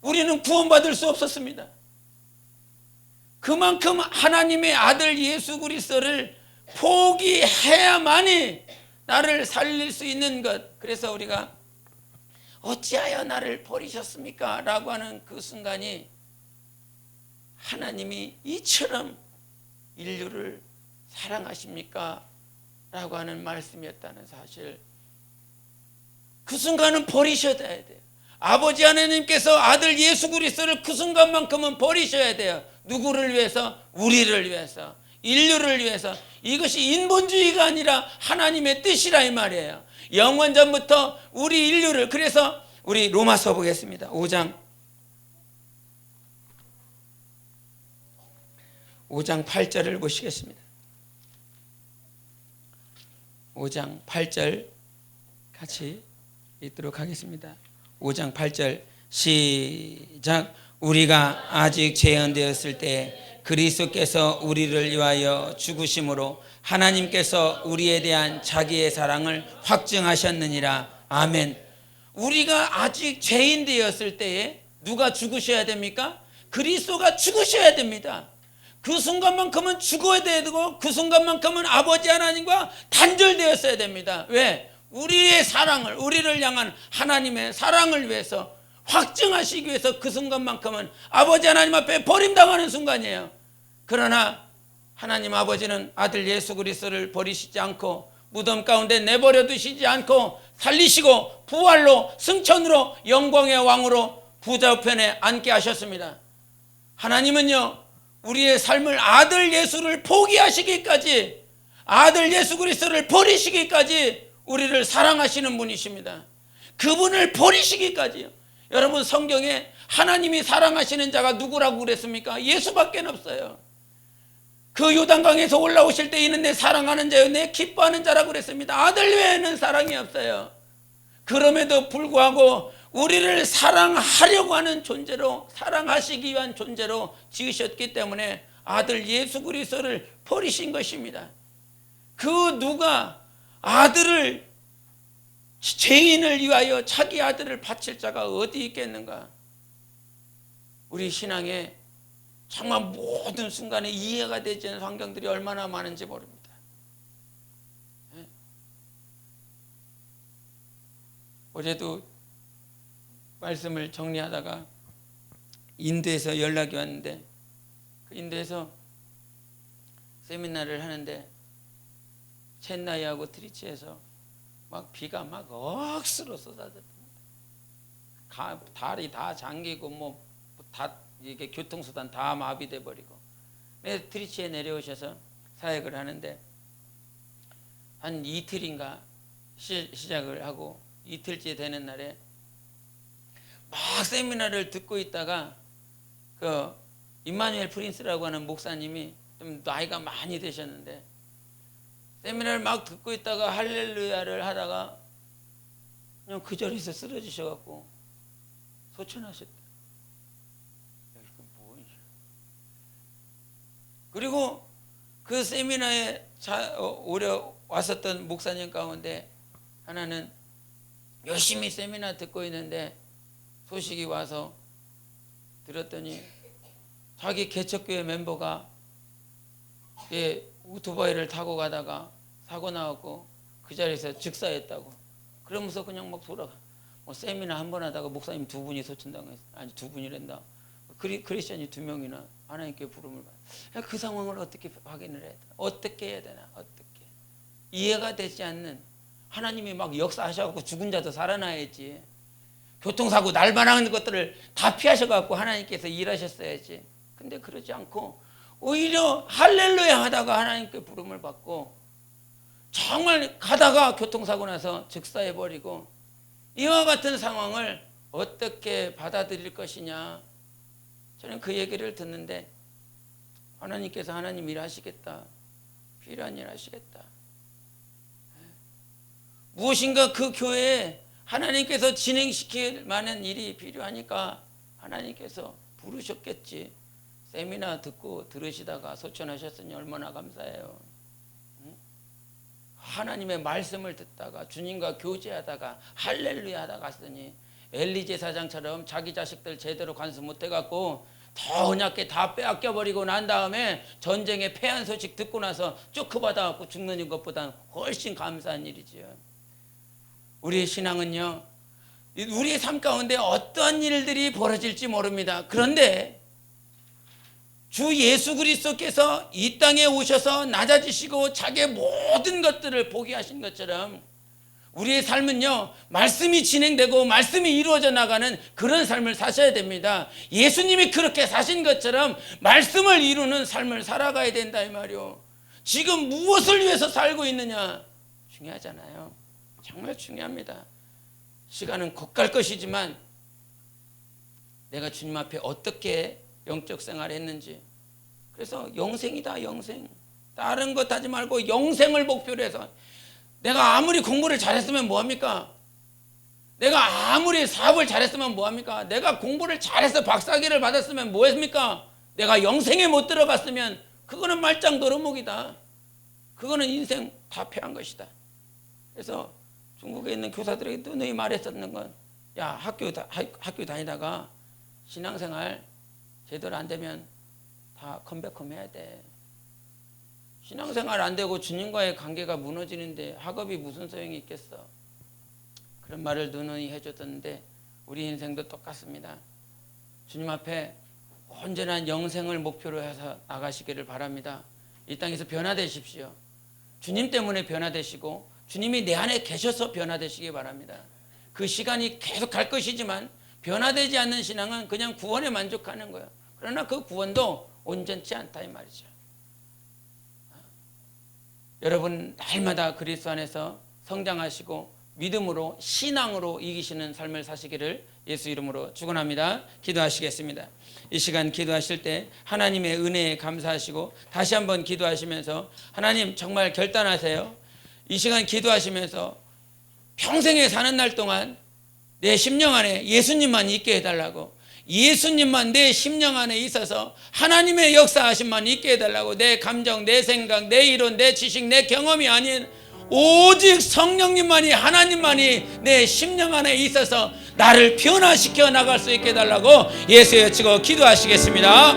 우리는 구원받을 수 없었습니다. 그만큼 하나님의 아들 예수 그리스도를 포기해야만이 나를 살릴 수 있는 것. 그래서 우리가 어찌하여 나를 버리셨습니까? 라고 하는 그 순간이 하나님이 이처럼 인류를 사랑하십니까? 라고 하는 말씀이었다는 사실. 그 순간은 버리셔야 돼요. 아버지 하나님께서 아들 예수 그리스도를 그 순간만큼은 버리셔야 돼요. 누구를 위해서? 우리를 위해서, 인류를 위해서. 이것이 인본주의가 아니라 하나님의 뜻이라 이 말이에요. 영원전부터 우리 인류를. 그래서 우리 로마서 보겠습니다. 5장 8절을 보시겠습니다. 5장 8절 같이 읽도록 하겠습니다. 5장 8절 시작. 우리가 아직 죄인되었을 때 그리스도께서 우리를 위하여 죽으심으로 하나님께서 우리에 대한 자기의 사랑을 확증하셨느니라. 아멘. 우리가 아직 죄인되었을 때에 누가 죽으셔야 됩니까? 그리스도가 죽으셔야 됩니다. 그 순간만큼은 죽어야 되고 그 순간만큼은 아버지 하나님과 단절되었어야 됩니다. 왜? 우리의 사랑을, 우리를 향한 하나님의 사랑을 위해서, 확증하시기 위해서 그 순간만큼은 아버지 하나님 앞에 버림당하는 순간이에요. 그러나 하나님 아버지는 아들 예수 그리스도를 버리시지 않고 무덤 가운데 내버려 두시지 않고 살리시고 부활로 승천으로 영광의 왕으로 부좌우편에 앉게 하셨습니다. 하나님은요, 우리의 삶을 아들 예수를 포기하시기까지, 아들 예수 그리스도를 버리시기까지 우리를 사랑하시는 분이십니다. 그분을 버리시기까지요. 여러분, 성경에 하나님이 사랑하시는 자가 누구라고 그랬습니까? 예수밖에 없어요. 그 요단강에서 올라오실 때 이는 내 사랑하는 자요 내 기뻐하는 자라고 그랬습니다. 아들 외에는 사랑이 없어요. 그럼에도 불구하고 우리를 사랑하려고 하는 존재로, 사랑하시기 위한 존재로 지으셨기 때문에 아들 예수 그리스도를 버리신 것입니다. 그 누가 아들을, 죄인을 위하여 자기 아들을 바칠 자가 어디 있겠는가? 우리 신앙에 정말 모든 순간에 이해가 되지 않는 환경들이 얼마나 많은지 모릅니다. 어제도 말씀을 정리하다가 인도에서 연락이 왔는데, 그 인도에서 세미나를 하는데 첸나이하고 트리치에서 막 비가 막 억수로 쏟아졌습니다. 달이 다 잠기고 뭐 다 이게 교통수단 다 마비돼 버리고. 트리치에 내려오셔서 사역을 하는데 한 이틀인가 시작을 하고 이틀째 되는 날에 막 세미나를 듣고 있다가 그 임마누엘 프린스라고 하는 목사님이 좀 나이가 많이 되셨는데 세미나를 막 듣고 있다가 할렐루야를 하다가 그냥 그 자리에서 쓰러지셔갖고 소천하셨대. 그리고 그 세미나에 오래 왔었던 목사님 가운데 하나는 열심히 세미나 듣고 있는데 소식이 와서 들었더니 자기 개척교회 멤버가 오토바이를 타고 가다가 사고 나왔고 그 자리에서 즉사했다고. 그러면서 그냥 막 돌아가. 뭐 세미나 한 번 하다가 목사님 두 분이 소천당했어. 아니 두 분이란다. 크리스천이 두 명이나 하나님께 부름을 받아. 그 상황을 어떻게 확인을 해야 되나? 어떻게 해야 되나? 어떻게? 이해가 되지 않는, 하나님이 막 역사하셔갖고 죽은 자도 살아나야지. 교통사고 날만한 것들을 다 피하셔갖고 하나님께서 일하셨어야지. 근데 그러지 않고 오히려 할렐루야 하다가 하나님께 부름을 받고 정말 가다가 교통사고 나서 즉사해버리고, 이와 같은 상황을 어떻게 받아들일 것이냐. 저는 그 얘기를 듣는데 하나님께서 하나님 일하시겠다. 필요한 일 하시겠다. 무엇인가 그 교회에 하나님께서 진행시킬 만한 일이 필요하니까 하나님께서 부르셨겠지. 세미나 듣고 들으시다가 소천하셨으니 얼마나 감사해요. 하나님의 말씀을 듣다가 주님과 교제하다가 할렐루야 하다가 갔으니 엘리 제사장처럼 자기 자식들 제대로 관수 못 해갖고 더 언약계 다 빼앗겨버리고 난 다음에 전쟁에 패한 소식 듣고 나서 쪼크 받아갖고 죽는 것보다는 훨씬 감사한 일이지요. 우리의 신앙은요, 우리의 삶 가운데 어떠한 일들이 벌어질지 모릅니다. 그런데 주 예수 그리스도께서 이 땅에 오셔서 낮아지시고 자기의 모든 것들을 포기하신 것처럼 우리의 삶은요, 말씀이 진행되고 말씀이 이루어져 나가는 그런 삶을 사셔야 됩니다. 예수님이 그렇게 사신 것처럼 말씀을 이루는 삶을 살아가야 된다 이 말이요. 지금 무엇을 위해서 살고 있느냐 중요하잖아요. 정말 중요합니다. 시간은 곧 갈 것이지만 내가 주님 앞에 어떻게 영적 생활을 했는지, 그래서 영생이다, 영생. 다른 것 하지 말고 영생을 목표로 해서, 내가 아무리 공부를 잘했으면 뭐합니까? 내가 아무리 사업을 잘했으면 뭐합니까? 내가 공부를 잘해서 박사학위를 받았으면 뭐했습니까? 내가 영생에 못 들어갔으면 그거는 말짱 도루묵이다. 그거는 인생 다 패한 것이다. 그래서 중국에 있는 교사들에게 누누이 말했었는 건, 야, 학교 다니다가 신앙생활 제대로 안 되면 다 컴백홈 해야 돼. 신앙생활 안 되고 주님과의 관계가 무너지는데 학업이 무슨 소용이 있겠어. 그런 말을 누누이 해줬었는데 우리 인생도 똑같습니다. 주님 앞에 온전한 영생을 목표로 해서 나가시기를 바랍니다. 이 땅에서 변화되십시오. 주님 때문에 변화되시고 주님이 내 안에 계셔서 변화되시기 바랍니다. 그 시간이 계속 갈 것이지만 변화되지 않는 신앙은 그냥 구원에 만족하는 거예요. 그러나 그 구원도 온전치 않다 이 말이죠. 여러분 날마다 그리스도 안에서 성장하시고 믿음으로 신앙으로 이기시는 삶을 사시기를 예수 이름으로 축원합니다. 기도하시겠습니다. 이 시간 기도하실 때 하나님의 은혜에 감사하시고 다시 한번 기도하시면서, 하나님 정말 결단하세요. 이 시간 기도하시면서 평생에 사는 날 동안 내 심령 안에 예수님만 있게 해달라고, 예수님만 내 심령 안에 있어서 하나님의 역사하심만 있게 해달라고, 내 감정, 내 생각, 내 이론, 내 지식, 내 경험이 아닌 오직 성령님만이, 하나님만이 내 심령 안에 있어서 나를 변화시켜 나갈 수 있게 해달라고 예수 여치고 기도하시겠습니다.